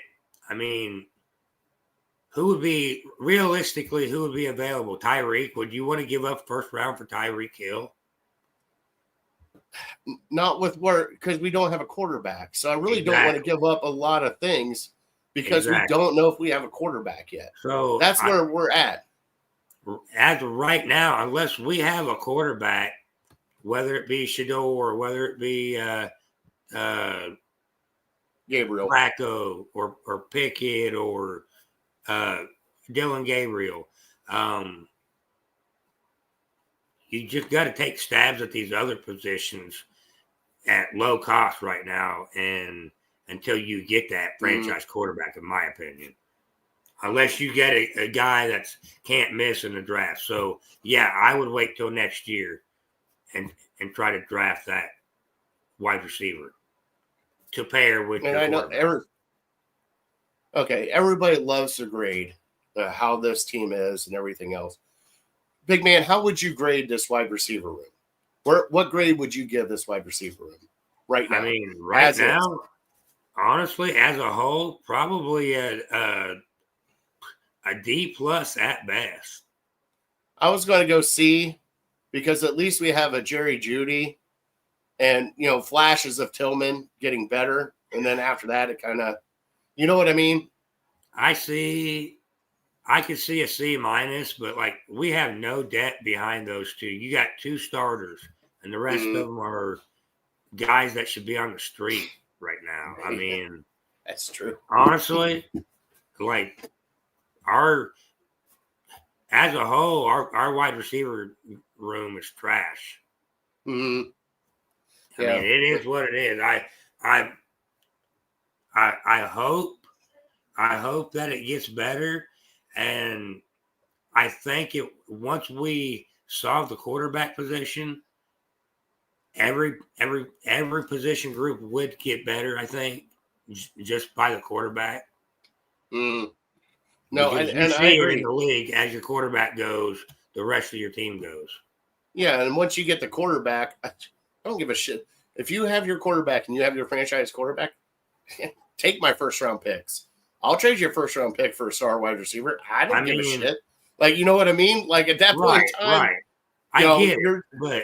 I mean, who would be available? Tyreek? Would you want to give up first round for Tyreek Hill? Not with work, because we don't have a quarterback. So I really don't want to give up a lot of things because we don't know if we have a quarterback yet. So that's where we're at. As of right now, unless we have a quarterback, whether it be Shador or whether it be Gabriel Flacco or Pickett or Dylan Gabriel, you just got to take stabs at these other positions at low cost right now, and until you get that franchise quarterback, in my opinion, unless you get a guy that can't miss in the draft. So yeah, I would wait till next year and try to draft that wide receiver to pair with. And I know everybody loves to grade how this team is and everything else. Big man, how would you grade this wide receiver room? What grade would you give this wide receiver room right now? I mean, right now, honestly, as a whole, probably a D+ at best. I was going to go C, because at least we have a Jerry Jeudy and, flashes of Tillman getting better. And then after that, it kind of, you know what I mean? I could see a C-, but like we have no depth behind those two. You got 2 starters and the rest of them are guys that should be on the street right now. I mean, that's true. Honestly, like as a whole, our wide receiver room is trash. Mm-hmm. I mean, it is what it is. I hope that it gets better, and I think once we solve the quarterback position, every position group would get better. I think just by the quarterback. Mm. No, because and I agree. In the league, as your quarterback goes, the rest of your team goes. Yeah, and once you get the quarterback, I don't give a shit. If you have your quarterback and you have your franchise quarterback, take my first-round picks. I'll trade your first-round pick for a star wide receiver. I don't give a shit. Like, you know what I mean? Like, at that point in time. Right. I get it, but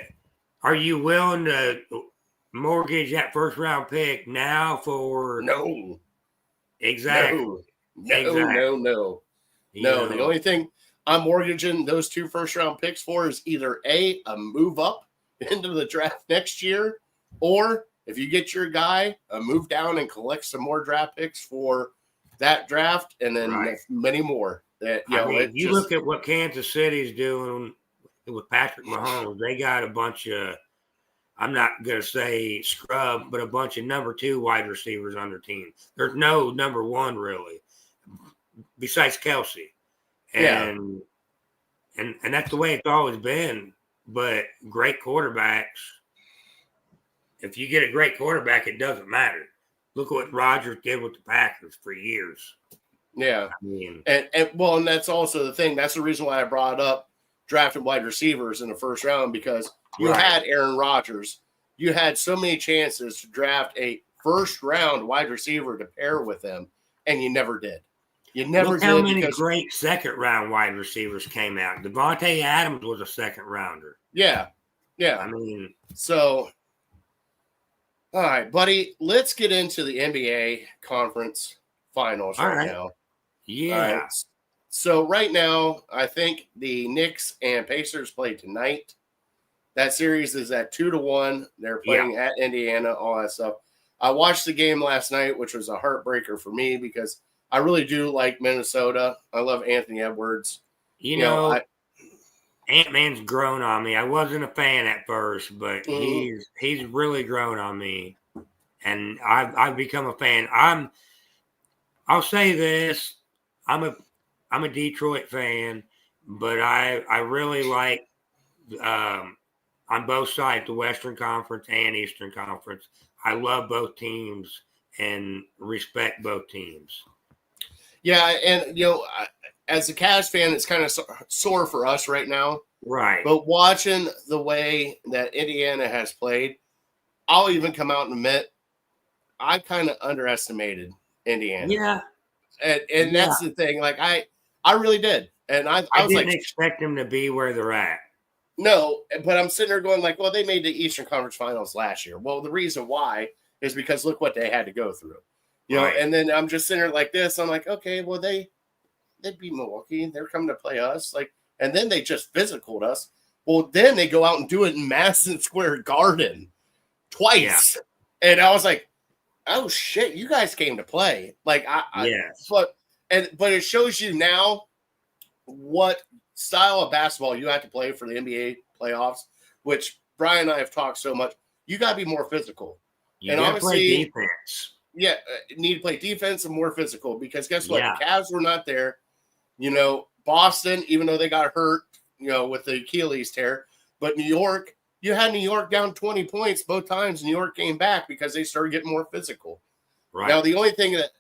are you willing to mortgage that first-round pick now for... No. Exactly. No. The only thing I'm mortgaging those 2 first-round picks for is either a move up into the draft next year, or if you get your guy, a move down and collect some more draft picks for that draft, and then many more. That you look at what Kansas City's doing with Patrick Mahomes. They got a bunch of, I'm not going to say scrub, but a bunch of number 2 wide receivers on their team. There's no number 1 really, besides Kelsey. And that's the way it's always been. But great quarterbacks, if you get a great quarterback, it doesn't matter. Look what Rodgers did with the Packers for years. Yeah. I mean, and that's also the thing. That's the reason why I brought up drafting wide receivers in the first round, because you had Aaron Rodgers. You had so many chances to draft a first-round wide receiver to pair with him, and you never did. You never look did. How many great second-round wide receivers came out? Devontae Adams was a second-rounder. Yeah. I mean, so, all right, buddy, let's get into the NBA conference finals right now. Yeah. Right. So right now, I think the Knicks and Pacers play tonight. That series is at 2-1. They're playing at Indiana, all that stuff. I watched the game last night, which was a heartbreaker for me because I really do like Minnesota. I love Anthony Edwards. You know Ant-Man's grown on me. I wasn't a fan at first, but he's really grown on me, and I've become a fan. I'll say this: I'm a Detroit fan, but I really like on both sides, the Western Conference and Eastern Conference. I love both teams and respect both teams. Yeah, and as a Cavs fan, it's kind of sore for us right now. Right. But watching the way that Indiana has played, I'll even come out and admit I kind of underestimated Indiana. Yeah. And that's the thing. Like I really did. And I was didn't like, expect them to be where they're at. No, but I'm sitting there going like, well, they made the Eastern Conference Finals last year. Well, the reason why is because look what they had to go through. And then I'm just sitting there like this. I'm like, okay, well, they beat Milwaukee. They're coming to play us. Like, and then they just physicaled us. Well, then they go out and do it in Madison Square Garden twice. Yeah. And I was like, oh shit, you guys came to play. Like, but it shows you now what style of basketball you have to play for the NBA playoffs, which Brian and I have talked so much. You got to be more physical. You got to play defense. Yeah, need to play defense and more physical because guess what? The Cavs were not there. Boston, even though they got hurt, with the Achilles tear, but New York, you had New York down 20 points both times. New York came back because they started getting more physical. Right. Now, the only thing that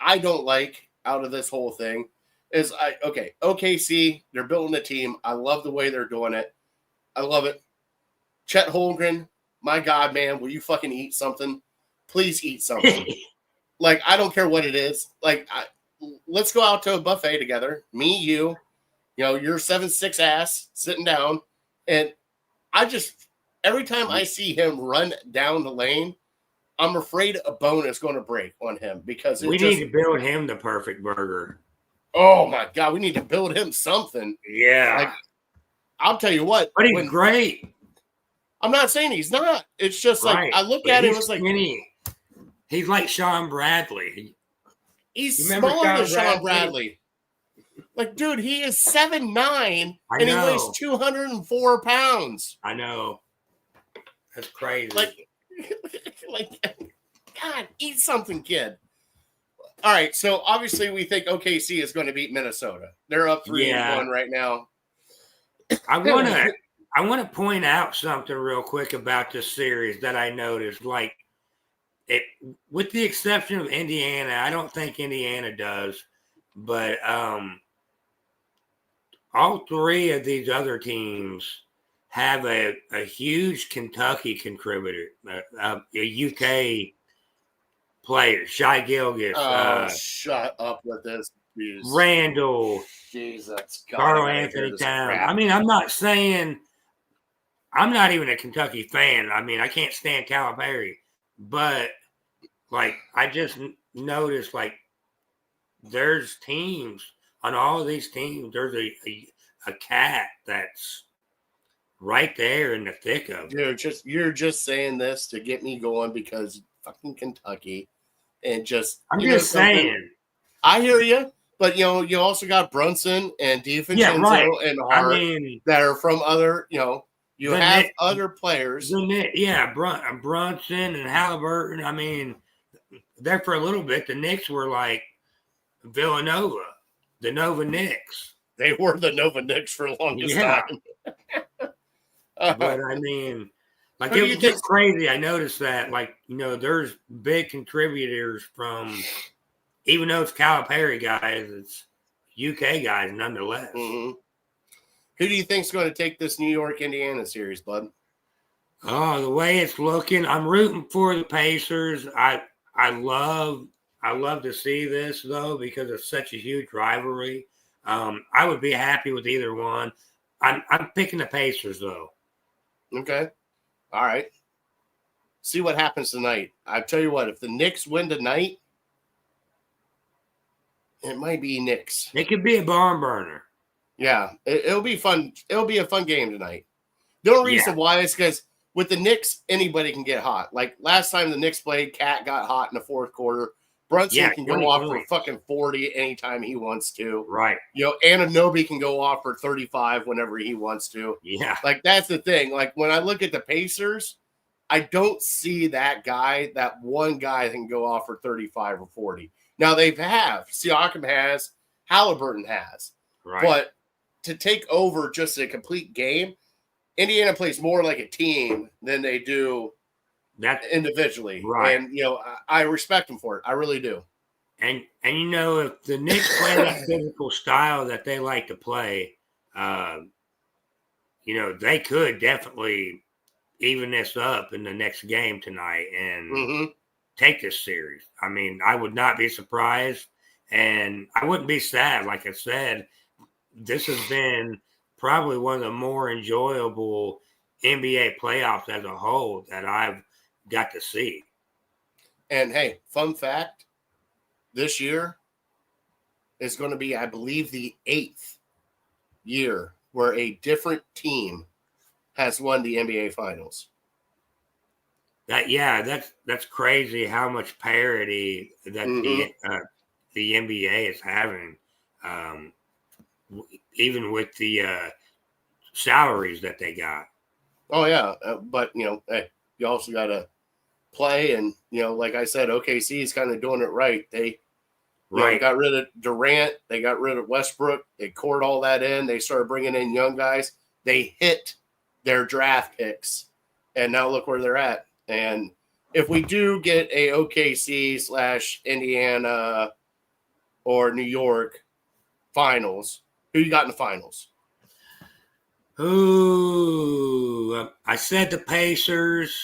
I don't like out of this whole thing is OKC, they're building a team. I love the way they're doing it. I love it. Chet Holmgren, my God, man, will you fucking eat something? Please eat something. Like, I don't care what it is. Like, let's go out to a buffet together. Me, you, your 7'6" ass sitting down. And I just, every time I see him run down the lane, I'm afraid a bone is going to break on him because we need to build him the perfect burger. Oh my God, we need to build him something. Yeah. Like, I'll tell you what. But he's great. I'm not saying he's not. It's just like Right. I look But at him, he's it's like skinny. He's like Sean Bradley. he's You remember smaller than Sean Sean Bradley? Bradley. Like, dude, he is 7'9", I and he weighs know. 204 pounds. I know. That's crazy. Like, God, eat something, kid. All right, so obviously we think OKC is going to beat Minnesota. They're up 3-1 right now. I want to point out something real quick about this series that I noticed. Like, it, with the exception of Indiana, I don't think Indiana does, but all three of these other teams have a huge Kentucky contributor, a UK player, Shai Gilgeous, Shut up with this. Jeez. Randall, Jesus, God, Carl I gotta hear Anthony this Towns. crap. I mean, I'm not saying I'm not even a Kentucky fan. I mean, I can't stand Calipari, but like I just noticed, like there's teams on all of these teams. There's a cat that's right there in the thick of it. Dude, you're just saying this to get me going because fucking Kentucky, and just I'm you know just something? saying. I hear you, but you also got Brunson and DiVincenzo Yeah, right. and Hart I mean, that are from other. You The have Knicks- other players. Brunson and Halliburton. I mean, there for a little bit, the Knicks were like Villanova, the Nova Knicks. They were the Nova Knicks for the longest Yeah. time. But I mean, like Who do it you was think- just crazy. I noticed that, like, there's big contributors from, even though it's Calipari guys, it's UK guys nonetheless. Mhm. Who do you think's going to take this New York Indiana series, bud? Oh, the way it's looking, I'm rooting for the Pacers. I love to see this though because it's such a huge rivalry. I would be happy with either one. I'm picking the Pacers though. Okay. All right. See what happens tonight. I tell you what, if the Knicks win tonight, it might be Knicks. It could be a barn burner. Yeah, it'll be fun. It'll be a fun game tonight. The only reason why is because with the Knicks, anybody can get hot. Like last time the Knicks played, Cat got hot in the fourth quarter. Brunson can go 20 off points. for fucking 40 anytime he wants to. Right. Anunoby can go off for 35 whenever he wants to. Yeah. Like, that's the thing. Like, when I look at the Pacers, I don't see that one guy that can go off for 35 or 40. Now, they have. Siakam has. Halliburton has. Right. But to take over just a complete game, Indiana plays more like a team than they do individually. Right. And, I respect them for it. I really do. And if the Knicks play that physical style that they like to play, they could definitely even this up in the next game tonight and take this series. I mean, I would not be surprised, and I wouldn't be sad. Like I said, this has been probably one of the more enjoyable NBA playoffs as a whole that I've got to see. And hey, fun fact, this year is going to be, I believe, the 8th year where a different team has won the NBA Finals. That's crazy how much parity that the NBA is having, even with the salaries that they got. Oh yeah, but hey, you also got to play, and like I said, OKC is kind of doing it right. They got rid of Durant, they got rid of Westbrook, they cored all that in. They started bringing in young guys. They hit their draft picks, and now look where they're at. And if we do get a OKC / Indiana or New York finals, who you got in the finals? Ooh, I said the Pacers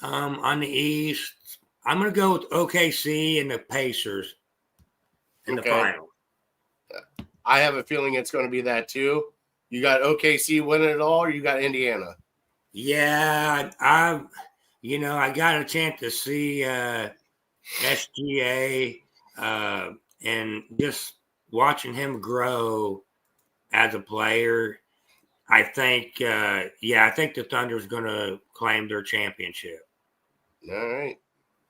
on the East. I'm going to go with OKC and the Pacers in the final. I have a feeling it's going to be that too. You got OKC winning it all, or you got Indiana? Yeah, I got a chance to see SGA and just watching him grow as a player. I think the Thunder's going to claim their championship. All right.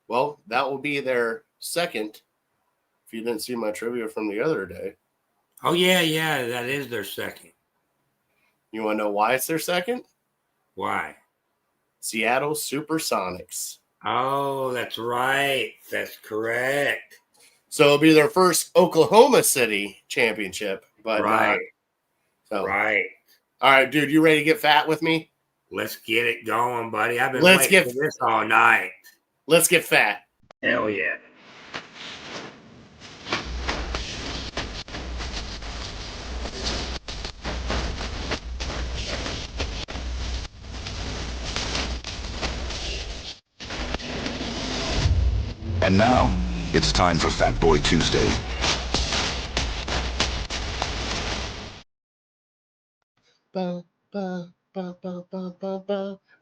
Well, that will be their second. If you didn't see my trivia from the other day. Oh, yeah, that is their second. You want to know why it's their second? Why? Seattle Supersonics. Oh, that's right. That's correct. So it'll be their first Oklahoma City championship. But Right. So. Right. All right, dude, you ready to get fat with me? Let's get it going, buddy. I've been Let's waiting for this all night. Let's get fat. Hell yeah. And now, it's time for Fat Boy Tuesday.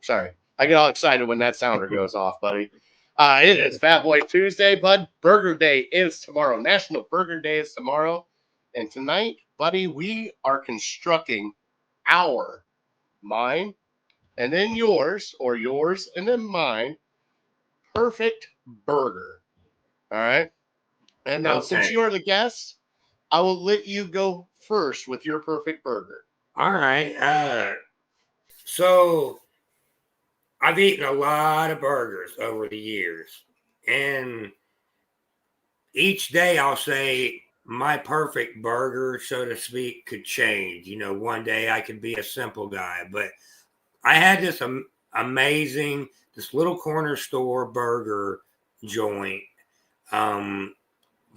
Sorry, I get all excited when that sounder goes off, buddy. It is Fat Boy Tuesday, bud. Burger Day is tomorrow. National Burger Day is tomorrow. And tonight, buddy, we are constructing mine, and then yours, or yours, and then mine, perfect burger. All right? And now, since Okay. you are the guest, I will let you go first with your perfect burger. All right. So I've eaten a lot of burgers over the years, and each day I'll say my perfect burger, so to speak, could change. You know, one day I could be a simple guy, but I had this amazing, this little corner store burger joint,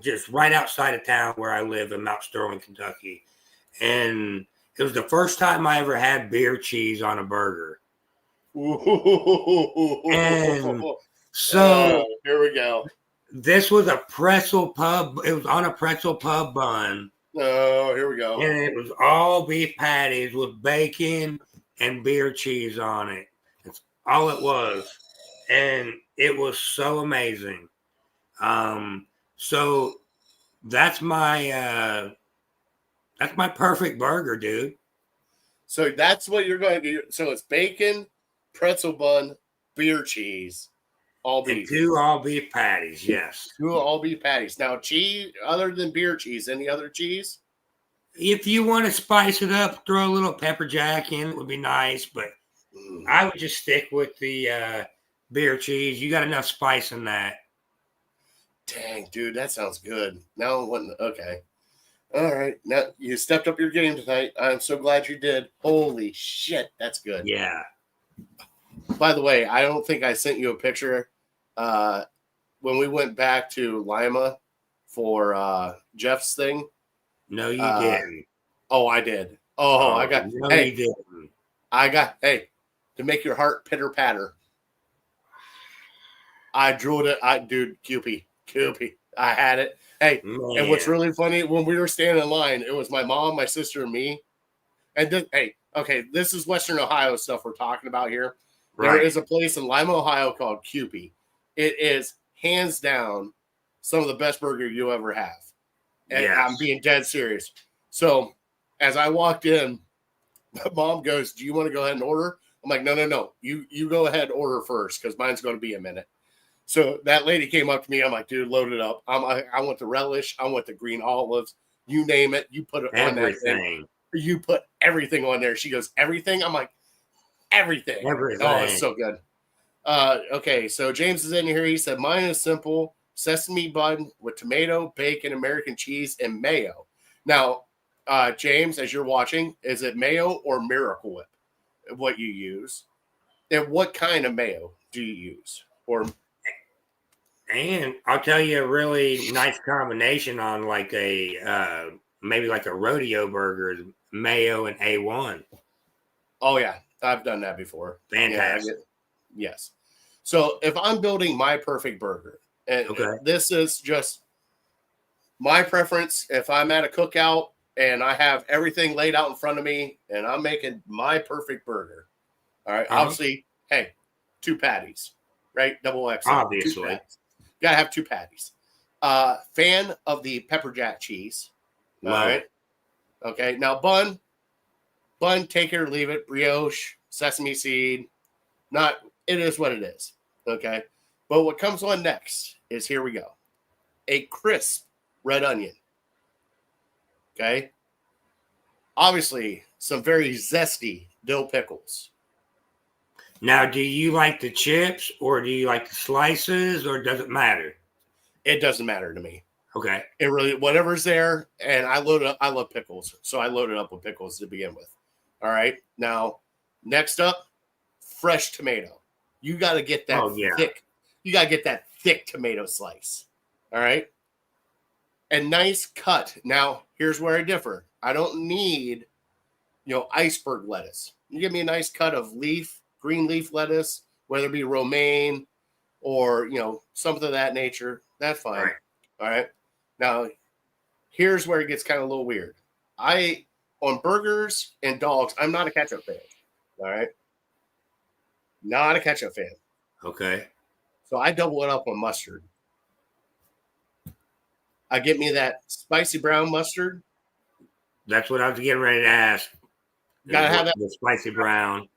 just right outside of town where I live in Mount Sterling, Kentucky. And it was the first time I ever had beer cheese on a burger. And so here we go. this was a pretzel pub. It was on a pretzel pub bun. Oh, here we go. And it was all beef patties with bacon and beer cheese on it. That's all it was. And it was so amazing. So that's my perfect burger, dude. So that's what you're going to do. So it's bacon, pretzel bun, beer cheese, all And beef. 2 all beef patties, yes. 2 all beef patties. Now, cheese, other than beer cheese, any other cheese? If you want to spice it up, throw a little pepper jack in, it would be nice. But I would just stick with the beer cheese. You got enough spice in that. Dang, dude, that sounds good. Now, okay. All right. Now, you stepped up your game tonight. I'm so glad you did. Holy shit, that's good. Yeah. By the way, I don't think I sent you a picture. When we went back to Lima for Jeff's thing. No, you didn't. Oh, I did. Oh, I got. No, hey, you didn't. Hey, to make your heart pitter patter. I drew it. Dude, Cupie. I had it. Hey, Man. and what's really funny, when we were standing in line, it was my mom, my sister, and me. And then, hey, okay, this is Western Ohio stuff we're talking about here. Right. There is a place in Lima, Ohio called Cupie. It is hands down some of the best burger you ever have. And Yes. I'm being dead serious. So as I walked in, my mom goes, "Do you want to go ahead and order?" I'm like, no. You go ahead and order first because mine's going to be a minute. So that lady came up to me. I'm like, dude, load it up. I want the relish. I want the green olives. You name it. You put it on that thing. Everything. You put everything on there. She goes, everything? I'm like, everything. Everything. Oh, it's so good. Okay, so James is in here. He said, mine is simple. Sesame bun with tomato, bacon, American cheese, and mayo. Now, James, as you're watching, is it mayo or Miracle Whip? What you use? And what kind of mayo do you use? Or And I'll tell you a really nice combination on like a maybe like a rodeo burger is mayo and A1. oh yeah, I've done that before. Fantastic. Yes. So if I'm building my perfect burger, and Okay. this is just my preference, if I'm at a cookout and I have everything laid out in front of me and I'm making my perfect burger, all right, obviously, hey, 2 patties, right? Double XL. Obviously. 2 patties. Gotta have 2 patties. Fan of the pepper jack cheese. All Love right. it. Okay. Now bun bun, take it or leave it, brioche, sesame seed. It is what it is. Okay. But what comes on next is, here we go, a crisp red onion. Okay. Obviously, some very zesty dill pickles. Now, do you like the chips or do you like the slices, or does it matter? It doesn't matter to me. Okay. It really, whatever's there, and I love pickles, so I loaded up with pickles to begin with. All right. Now, next up, fresh tomato. You got to get that thick. You got to get that thick tomato slice. All right. And nice cut. Now, here's where I differ. I don't need, iceberg lettuce. You give me a nice cut of green leaf lettuce, whether it be romaine or, something of that nature. That's fine. All right. Now, here's where it gets kind of a little weird. On burgers and dogs, I'm not a ketchup fan. All right. Not a ketchup fan. Okay. So I double it up on mustard. I get me that spicy brown mustard. That's what I was getting ready to ask. Gotta have that. The spicy brown.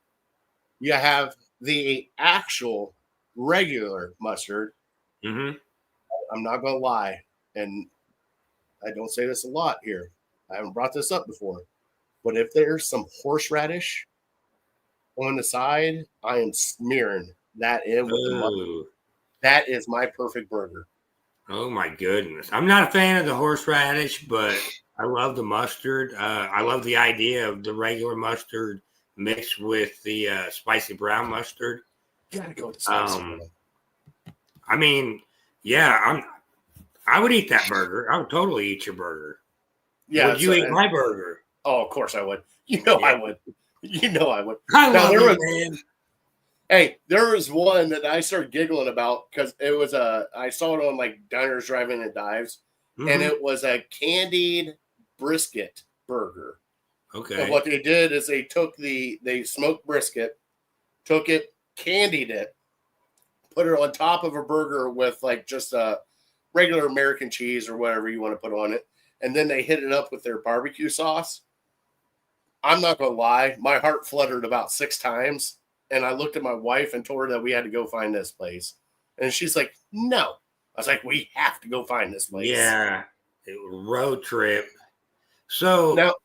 You have the actual regular mustard. Mm-hmm. I'm not going to lie. And I don't say this a lot here. I haven't brought this up before. But if there's some horseradish on the side, I am smearing that in with the mustard. That is my perfect burger. Oh, my goodness. I'm not a fan of the horseradish, but I love the mustard. I love the idea of the regular mustard mixed with the spicy brown mustard. You got to go with the spicy brown. I mean, yeah, I would eat that burger. I would totally eat your burger. Yeah, would you eat my burger? Oh, of course I would. I would. I would. I love it, man. Hey, there was one that I started giggling about because it was I saw it on like Diners, Drive-In, and Dives, and it was a candied brisket burger. Okay. And what they did is they smoked brisket, took it, candied it, put it on top of a burger with like just a regular American cheese or whatever you want to put on it, and then they hit it up with their barbecue sauce. I'm not going to lie, my heart fluttered about 6 times. And I looked at my wife and told her that we had to go find this place. And she's like, no. I was like, we have to go find this place. Yeah. Road trip. So, now,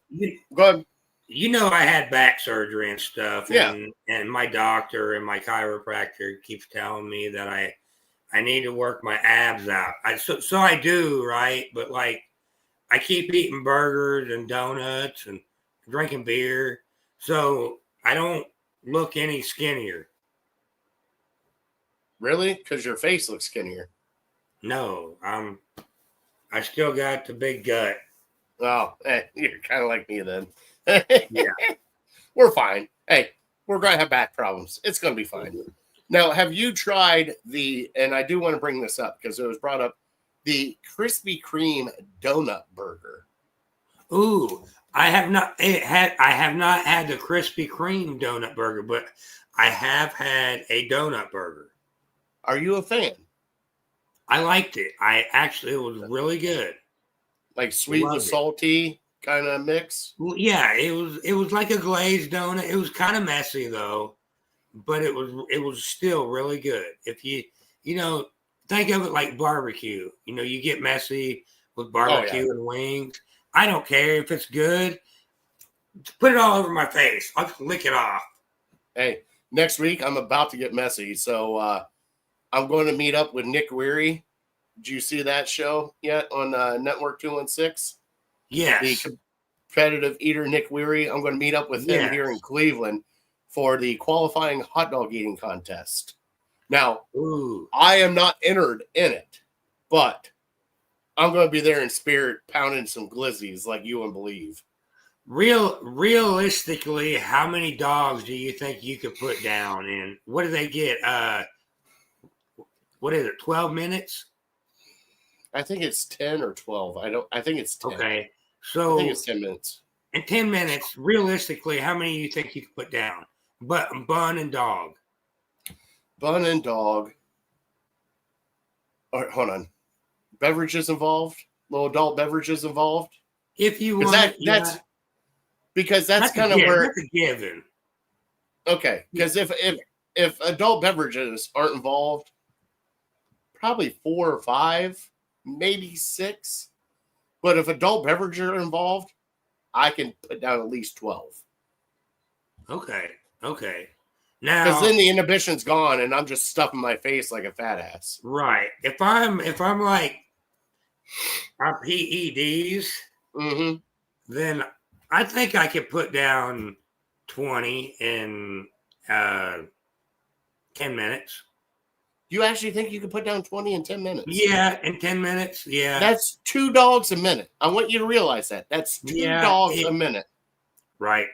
go ahead. I had back surgery and stuff. Yeah. And my doctor and my chiropractor keeps telling me that I need to work my abs out. So I do, right? But like, I keep eating burgers and donuts and drinking beer. So I don't look any skinnier. Really? Because your face looks skinnier. No, I still got the big gut. Oh, hey, you're kind of like me then. Yeah. We're fine. Hey, we're going to have back problems. It's going to be fine. Now, have you tried and I do want to bring this up because it was brought up, the Krispy Kreme donut burger? Ooh, I have not had the Krispy Kreme donut burger, but I have had a donut burger. Are you a fan? I liked it. It was really good. Like sweet with salty kind of mix? Well, yeah, it was like a glazed donut. It was kind of messy though, but it was still really good. If you think of it like barbecue. You get messy with barbecue and wings. I don't care if it's good. Put it all over my face. I'll just lick it off. Hey, next week I'm about to get messy, so I'm going to meet up with Nick Weary. Did you see that show yet on Network 216? Yes. The competitive eater Nick Weary. I'm going to meet up with him here in Cleveland for the qualifying hot dog eating contest. Now, I am not entered in it, but I'm going to be there in spirit pounding some glizzies like you wouldn't believe. Realistically, how many dogs do you think you could put down? And what do they get? What is it, 12 minutes? I think it's 10 or 12. I think it's 10. Okay. So I think it's 10 minutes. In 10 minutes, realistically, how many do you think you could put down? Bun and dog. Bun and dog. All right, hold on. Beverages involved? Little adult beverages involved? If you want. because that's a kind of given. where. That's a given. Okay, because if adult beverages aren't involved, probably 4 or 5, maybe 6. But if adult beverages are involved, I can put down at least 12. Okay. Because Now, then the inhibition's gone, and I'm just stuffing my face like a fat ass. right. If I'm like on PEDs, Mm-hmm. then I think I could put down 20 in 10 minutes. You actually think you can put down 20 in 10 minutes? Yeah, in 10 minutes. Yeah. That's 2 dogs a minute. I want you to realize that. That's 2 dogs a minute. Right.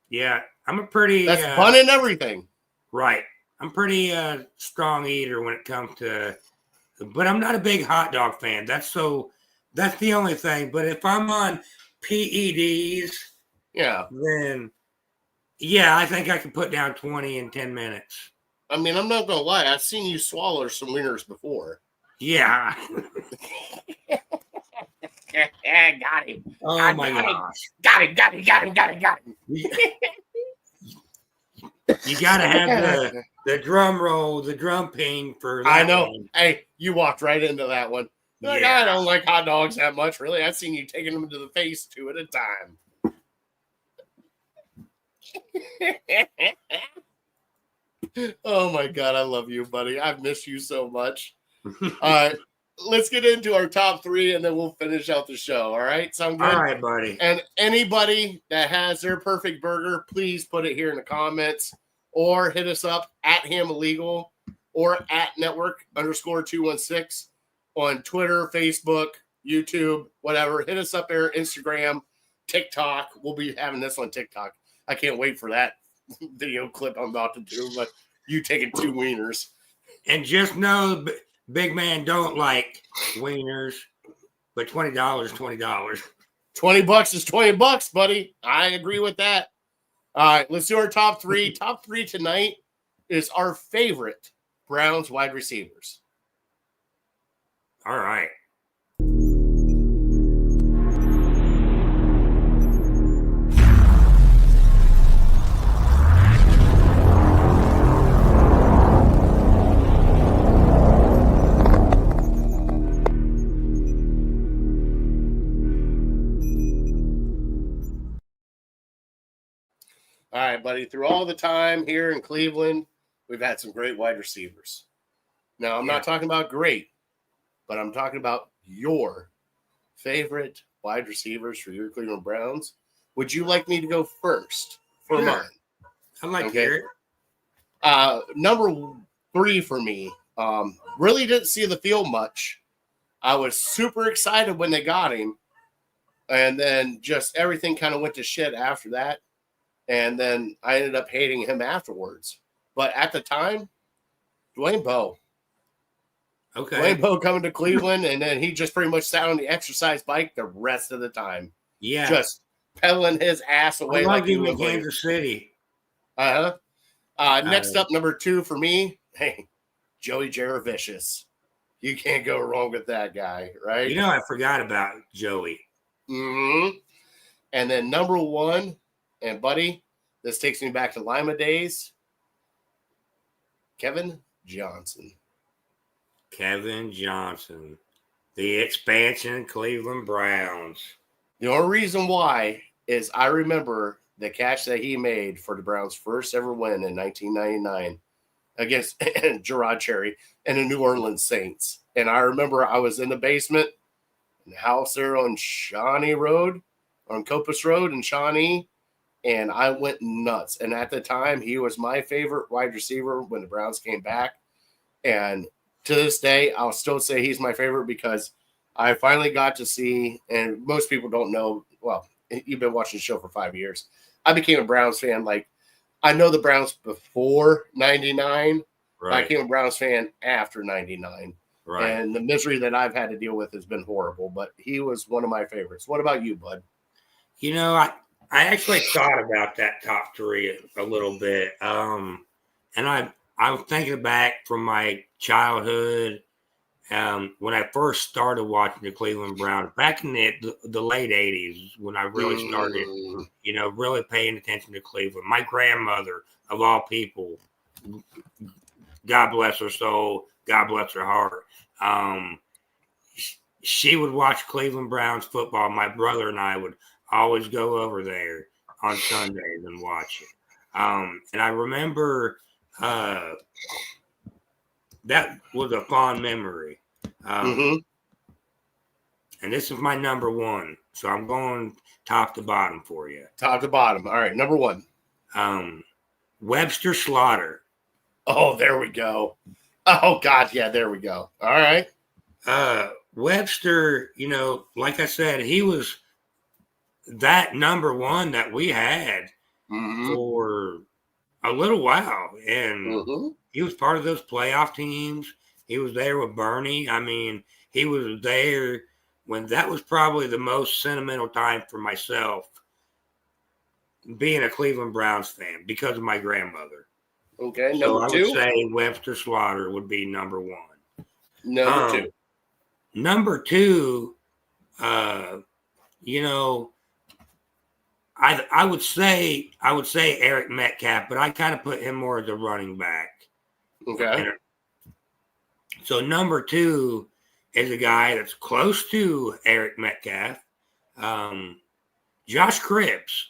Yeah. I'm a pretty. That's fun and everything. Right. I'm pretty strong eater when it comes to, but I'm not a big hot dog fan. That's the only thing. But if I'm on PEDs, Yeah. then yeah, I think I can put down 20 in 10 minutes. I mean, I'm not going to lie. I've seen you swallow some wieners before. Yeah. Yeah, got him. Oh my gosh. Got him. You gotta have the drum roll, the drum ping for that. I know. one. Hey, you walked right into that one. Like, Yeah. I don't like hot dogs that much, really. I've seen you taking them to the face 2 at a time. Oh my God, I love you, buddy. I've missed you so much. Let's get into our top 3 and then we'll finish out the show. All right, sound good? All right, buddy. And anybody that has their perfect burger, please put it here in the comments or hit us up at Ham Illegal or at network_216 on Twitter, Facebook, YouTube, whatever. Hit us up there, Instagram, TikTok. We'll be having this on TikTok. I can't wait for that video clip I'm about to do, but you taking 2 wieners. And just know, big man don't like wieners, but $20 is $20. $20 is $20, buddy. I agree with that. All right, let's do our top 3. Top 3 tonight is our favorite Browns wide receivers. All right. All right, buddy. Through all the time here in Cleveland, we've had some great wide receivers. Now, I'm not talking about great, but I'm talking about your favorite wide receivers for your Cleveland Browns. Would you like me to go first for Sure. mine? I'd like Okay. to hear it. Number 3 for me, really didn't see the field much. I was super excited when they got him, and then just everything kind of went to shit after that. And then I ended up hating him afterwards. But at the time, Dwayne Bowe. Okay. Dwayne Bowe coming to Cleveland, and then he just pretty much sat on the exercise bike the rest of the time. Yeah. Just pedaling his ass I away love like he you in was like, Kansas City. Next up, number 2 for me, hey, Joey Jaravicious. You can't go wrong with that guy, right? You know, I forgot about Joey. Mm-hmm. And then number 1, and buddy, this takes me back to Lima days, Kevin Johnson. Kevin Johnson, the expansion Cleveland Browns. The only reason why is I remember the catch that he made for the Browns' first ever win in 1999 against Gerard Cherry and the New Orleans Saints. And I remember I was in the basement in the house there on Shawnee Road, on Copus Road in Shawnee, and I went nuts. And at the time, he was my favorite wide receiver when the Browns came back. And to this day, I'll still say he's my favorite because I finally got to see, and most people don't know, well, you've been watching the show for 5 years. I became a Browns fan. Like, I know the Browns before 99. Right. I became a Browns fan after 99. Right. And the misery that I've had to deal with has been horrible, but he was one of my favorites. What about you, bud? You know, I actually thought about that top 3 a little bit. And I was thinking back from my childhood when I first started watching the Cleveland Browns back in the late 80s, when I really started, really paying attention to Cleveland. My grandmother, of all people, God bless her soul, God bless her heart, she would watch Cleveland Browns football. My brother and I would always go over there on Sundays and watch it. And I remember that was a fond memory. And this is my number one. So I'm going top to bottom for you. Top to bottom. All right, number one. Webster Slaughter. Oh, there we go. Oh, God, yeah, there we go. All right. Webster, like I said, he was that number one that we had for a little while. And he was part of those playoff teams. He was there with Bernie. I mean, he was there when that was probably the most sentimental time for myself being a Cleveland Browns fan because of my grandmother. Okay, so number I two. would say Webster Slaughter would be number one. Number two. Number two, I would say Eric Metcalf, but I kind of put him more as a running back. Okay. So number two is a guy that's close to Eric Metcalf, Josh Cribbs.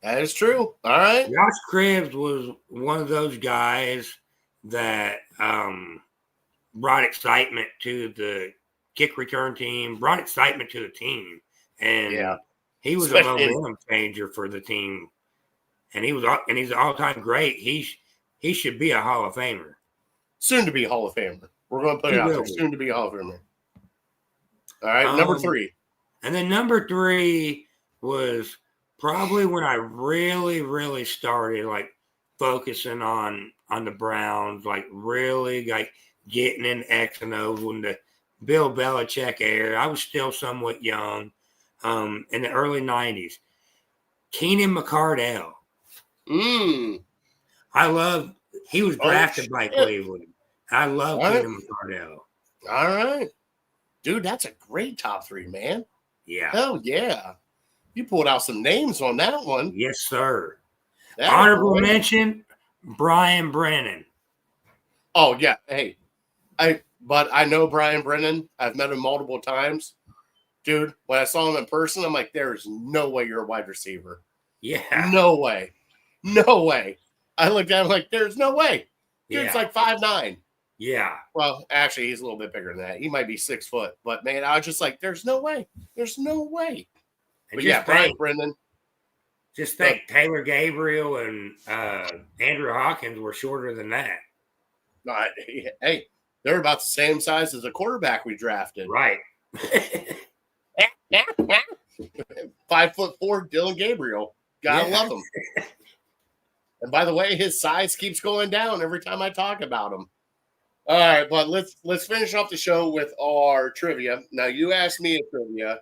That is true. All right. Josh Cribbs was one of those guys that brought excitement to the kick return team, brought excitement to the team. And he was a momentum changer for the team. And he's an all-time great. He should be a Hall of Famer. Soon to be a Hall of Famer. We're going to put it out there. Soon to be a Hall of Famer. All right, number three. And then number three was probably when I really, really started like focusing on the Browns, like really like getting in X and O's when the Bill Belichick era. I was still somewhat young in the early 90s. Keenan McCardell. He was drafted by Cleveland. I love Keenan McCardell. All right. Dude, that's a great top three, man. Yeah. Hell yeah. You pulled out some names on that one. Yes, sir. Honorable mention, Brian Brennan. Oh, yeah. Hey, but I know Brian Brennan. I've met him multiple times. Dude, when I saw him in person, I'm like, there's no way you're a wide receiver. Yeah. No way. No way. I looked at him like, there's no way. Dude's Yeah. like 5'9". Yeah. Well, actually, he's a little bit bigger than that. He might be 6 foot. But, man, I was just like, there's no way. There's no way. And But, yeah, Brian Brennan. Just think, Taylor Gabriel and Andrew Hawkins were shorter than that. Hey, they're about the same size as the quarterback we drafted. Right. 5'4" Dylan Gabriel. Gotta love him. And by the way, his size keeps going down every time I talk about him. All right, but let's finish off the show with our trivia. Now, you asked me a trivia.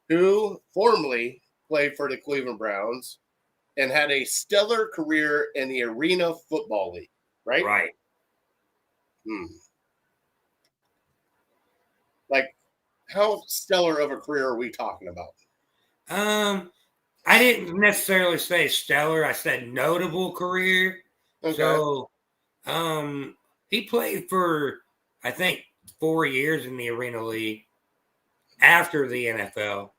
Who formerly played for the Cleveland Browns and had a stellar career in the Arena Football League, right? Right. Like, how stellar of a career are we talking about? I didn't necessarily say stellar. I said notable career. Okay. So, he played for, I think, 4 years in the Arena League after the NFL.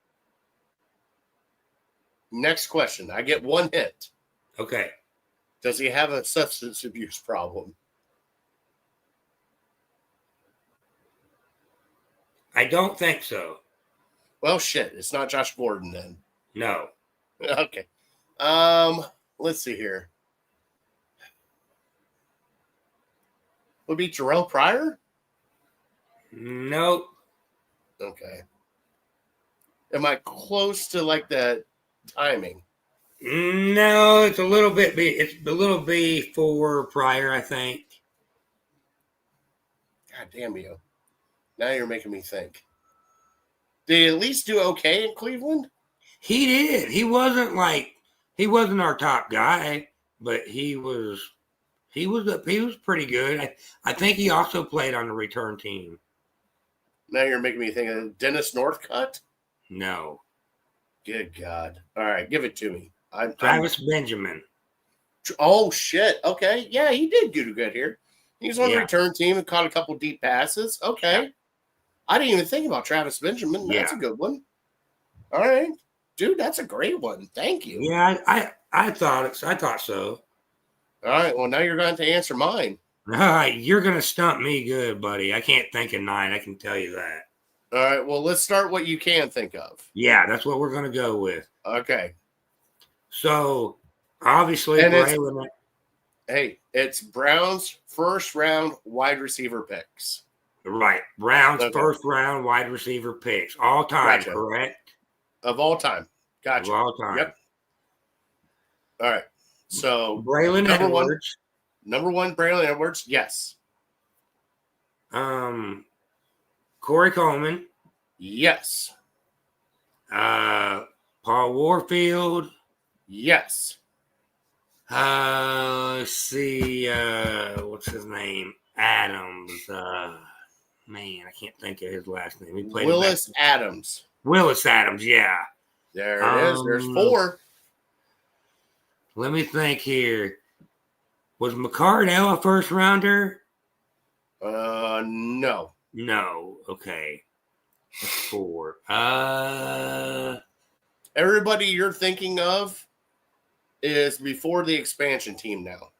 Next question. I get one hint. Okay. Does he have a substance abuse problem? I don't think so. Well, shit. It's not Josh Gordon then. No. Okay. Let's see here. Would be Terrell Pryor? Nope. Okay. Am I close to like the timing? No, it's a little bit. It's a little before Pryor, I think. God damn you! Now you're making me think. Did he at least do okay in Cleveland? He did. He wasn't our top guy, but he was pretty good. I think he also played on the return team. Now you're making me think of Dennis Northcutt. No. Good God. All right, give it to me. Travis Benjamin. Oh, shit. Okay. Yeah, he did do good here. He was on the Yeah. return team and caught a couple deep passes. Okay. Yeah. I didn't even think about Travis Benjamin. That's a Yeah. good one. All right. Dude, that's a great one. Thank you. Yeah, I thought so. All right. Well, now you're going to answer mine. All right, you're gonna stump me good, buddy. I can't think of 9. I can tell you that. All right. Well, let's start what you can think of. Yeah, that's what we're gonna go with. Okay. So obviously, And Braylon. Hey, it's Browns first round wide receiver picks. Right, Browns Okay. first round wide receiver picks all time, Gotcha. correct? Of all time. Gotcha. Of all time. Yep. All right. So Braylon Number one. Edwards. number 1, Braylon Edwards. Yes. Corey Coleman. Yes. Paul Warfield. Yes. Let's see, what's his name? Adams. Man, I can't think of his last name. He played Willis Adams. Willis Adams, yeah. There it is. There's 4. Let me think here. Was McCardell a first rounder? No. No. Okay. That's 4. Everybody you're thinking of is before the expansion team now.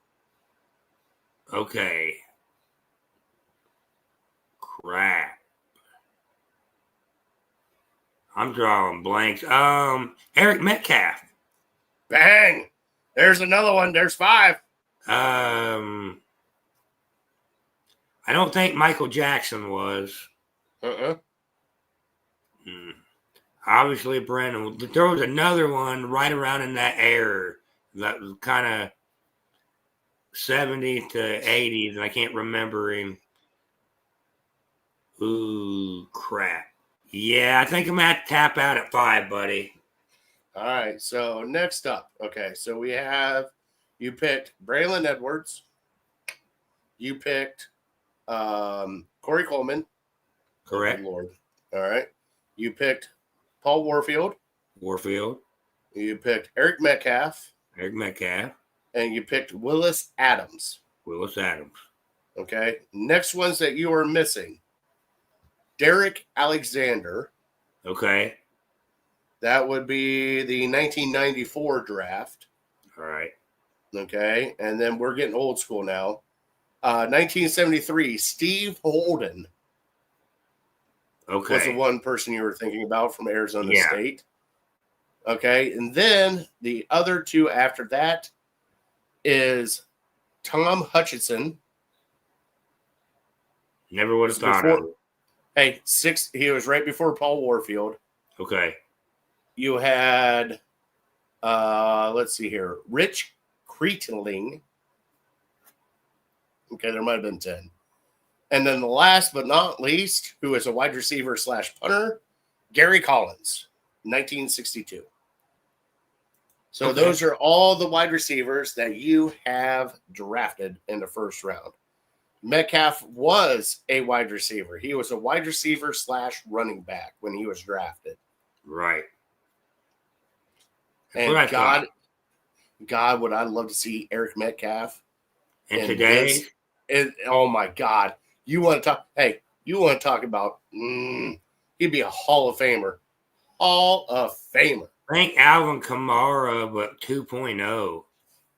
Okay. Crap. I'm drawing blanks. Eric Metcalf. Bang! There's another one. There's 5. I don't think Michael Jackson was. Obviously, Brandon. There was another one right around in that era that was kind of 70s to 80s, and I can't remember him. Ooh, crap. Yeah, I think I'm going to have to tap out at 5, buddy. All right. So next up. Okay. So we have, you picked Braylon Edwards. You picked Corey Coleman. Correct. Good Lord. All right. You picked Paul Warfield. Warfield. You picked Eric Metcalf. Eric Metcalf. And you picked Willis Adams. Willis Adams. Okay. Next ones that you are missing. Derek Alexander. Okay. That would be the 1994 draft. All right. Okay. And then we're getting old school now. 1973, Steve Holden Okay. was the one person you were thinking about from Arizona Yeah. State. Okay. And then the other 2 after that is Tom Hutchinson. Never would have It's thought before- of it. Hey, 6. He was right before Paul Warfield. Okay. You had, let's see here, Rich Creetling. Okay, there might have been 10. And then the last but not least, who is a wide receiver / punter, Gary Collins, 1962. So Okay. those are all the wide receivers that you have drafted in the first round. Metcalf was a wide receiver. He was a wide receiver / running back when he was drafted. Right. And what I God, would I love to see Eric Metcalf. And in today, this. Oh my God. You want to talk? Hey, you want to talk about? He'd be a Hall of Famer. Hall of Famer. I think Alvin Kamara, but 2.0.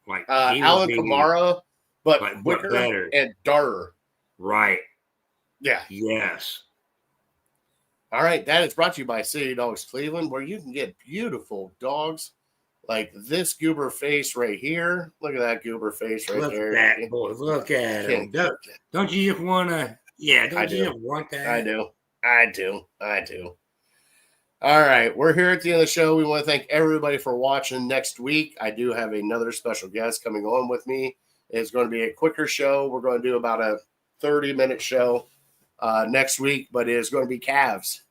Like he would Alvin be- Kamara, but like, quicker better. and darter. Right. Yeah. Yes. All right. That is brought to you by City Dogs Cleveland, where you can get beautiful dogs like this goober face right here. Look at that goober face right Look there. at that, boy. Look at him. Don't you just want to? Yeah, I don't you do. just want that? I do. All right. We're here at the end of the show. We want to thank everybody for watching. Next week, I do have another special guest coming on with me. It's going to be a quicker show. We're going to do about a 30-minute show next week, but it is going to be Cavs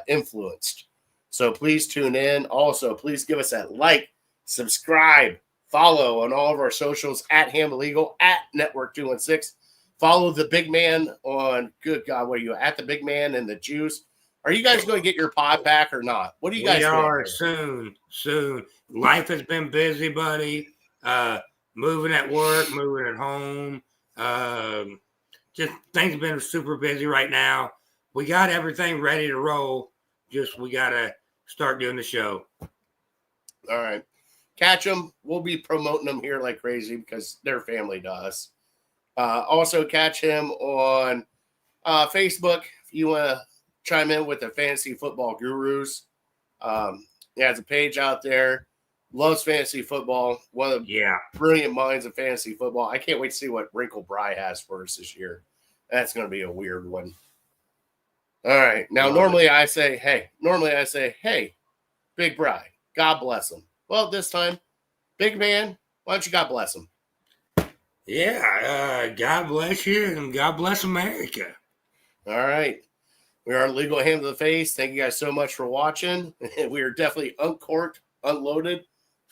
influenced. So please tune in. Also, please give us that like, subscribe, follow on all of our socials at Ham Illegal, at Network 216. Follow the big man on, good God, what are you, at the big man and the juice? Are you guys going to get your pod back or not? What do you guys We want are here? soon. Life has been busy, buddy. Moving at work, moving at home. Just things have been super busy right now. We got everything ready to roll. Just we got to start doing the show. All right. Catch them. We'll be promoting them here like crazy because they're family to us. Also, catch him on Facebook if you want to chime in with the Fantasy Football Gurus. He has a page out there. Loves fantasy football. One of the brilliant minds of fantasy football. I can't wait to see what Wrinkle Bry has for us this year. That's going to be a weird one. All right. Now, normally I say, hey, Big Bry, God bless him. Well, this time, big man, why don't you God bless him? Yeah, God bless you and God bless America. All right. We are Legal Hand to the Face. Thank you guys so much for watching. We are definitely uncorked, unloaded.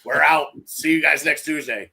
We're out. See you guys next Tuesday.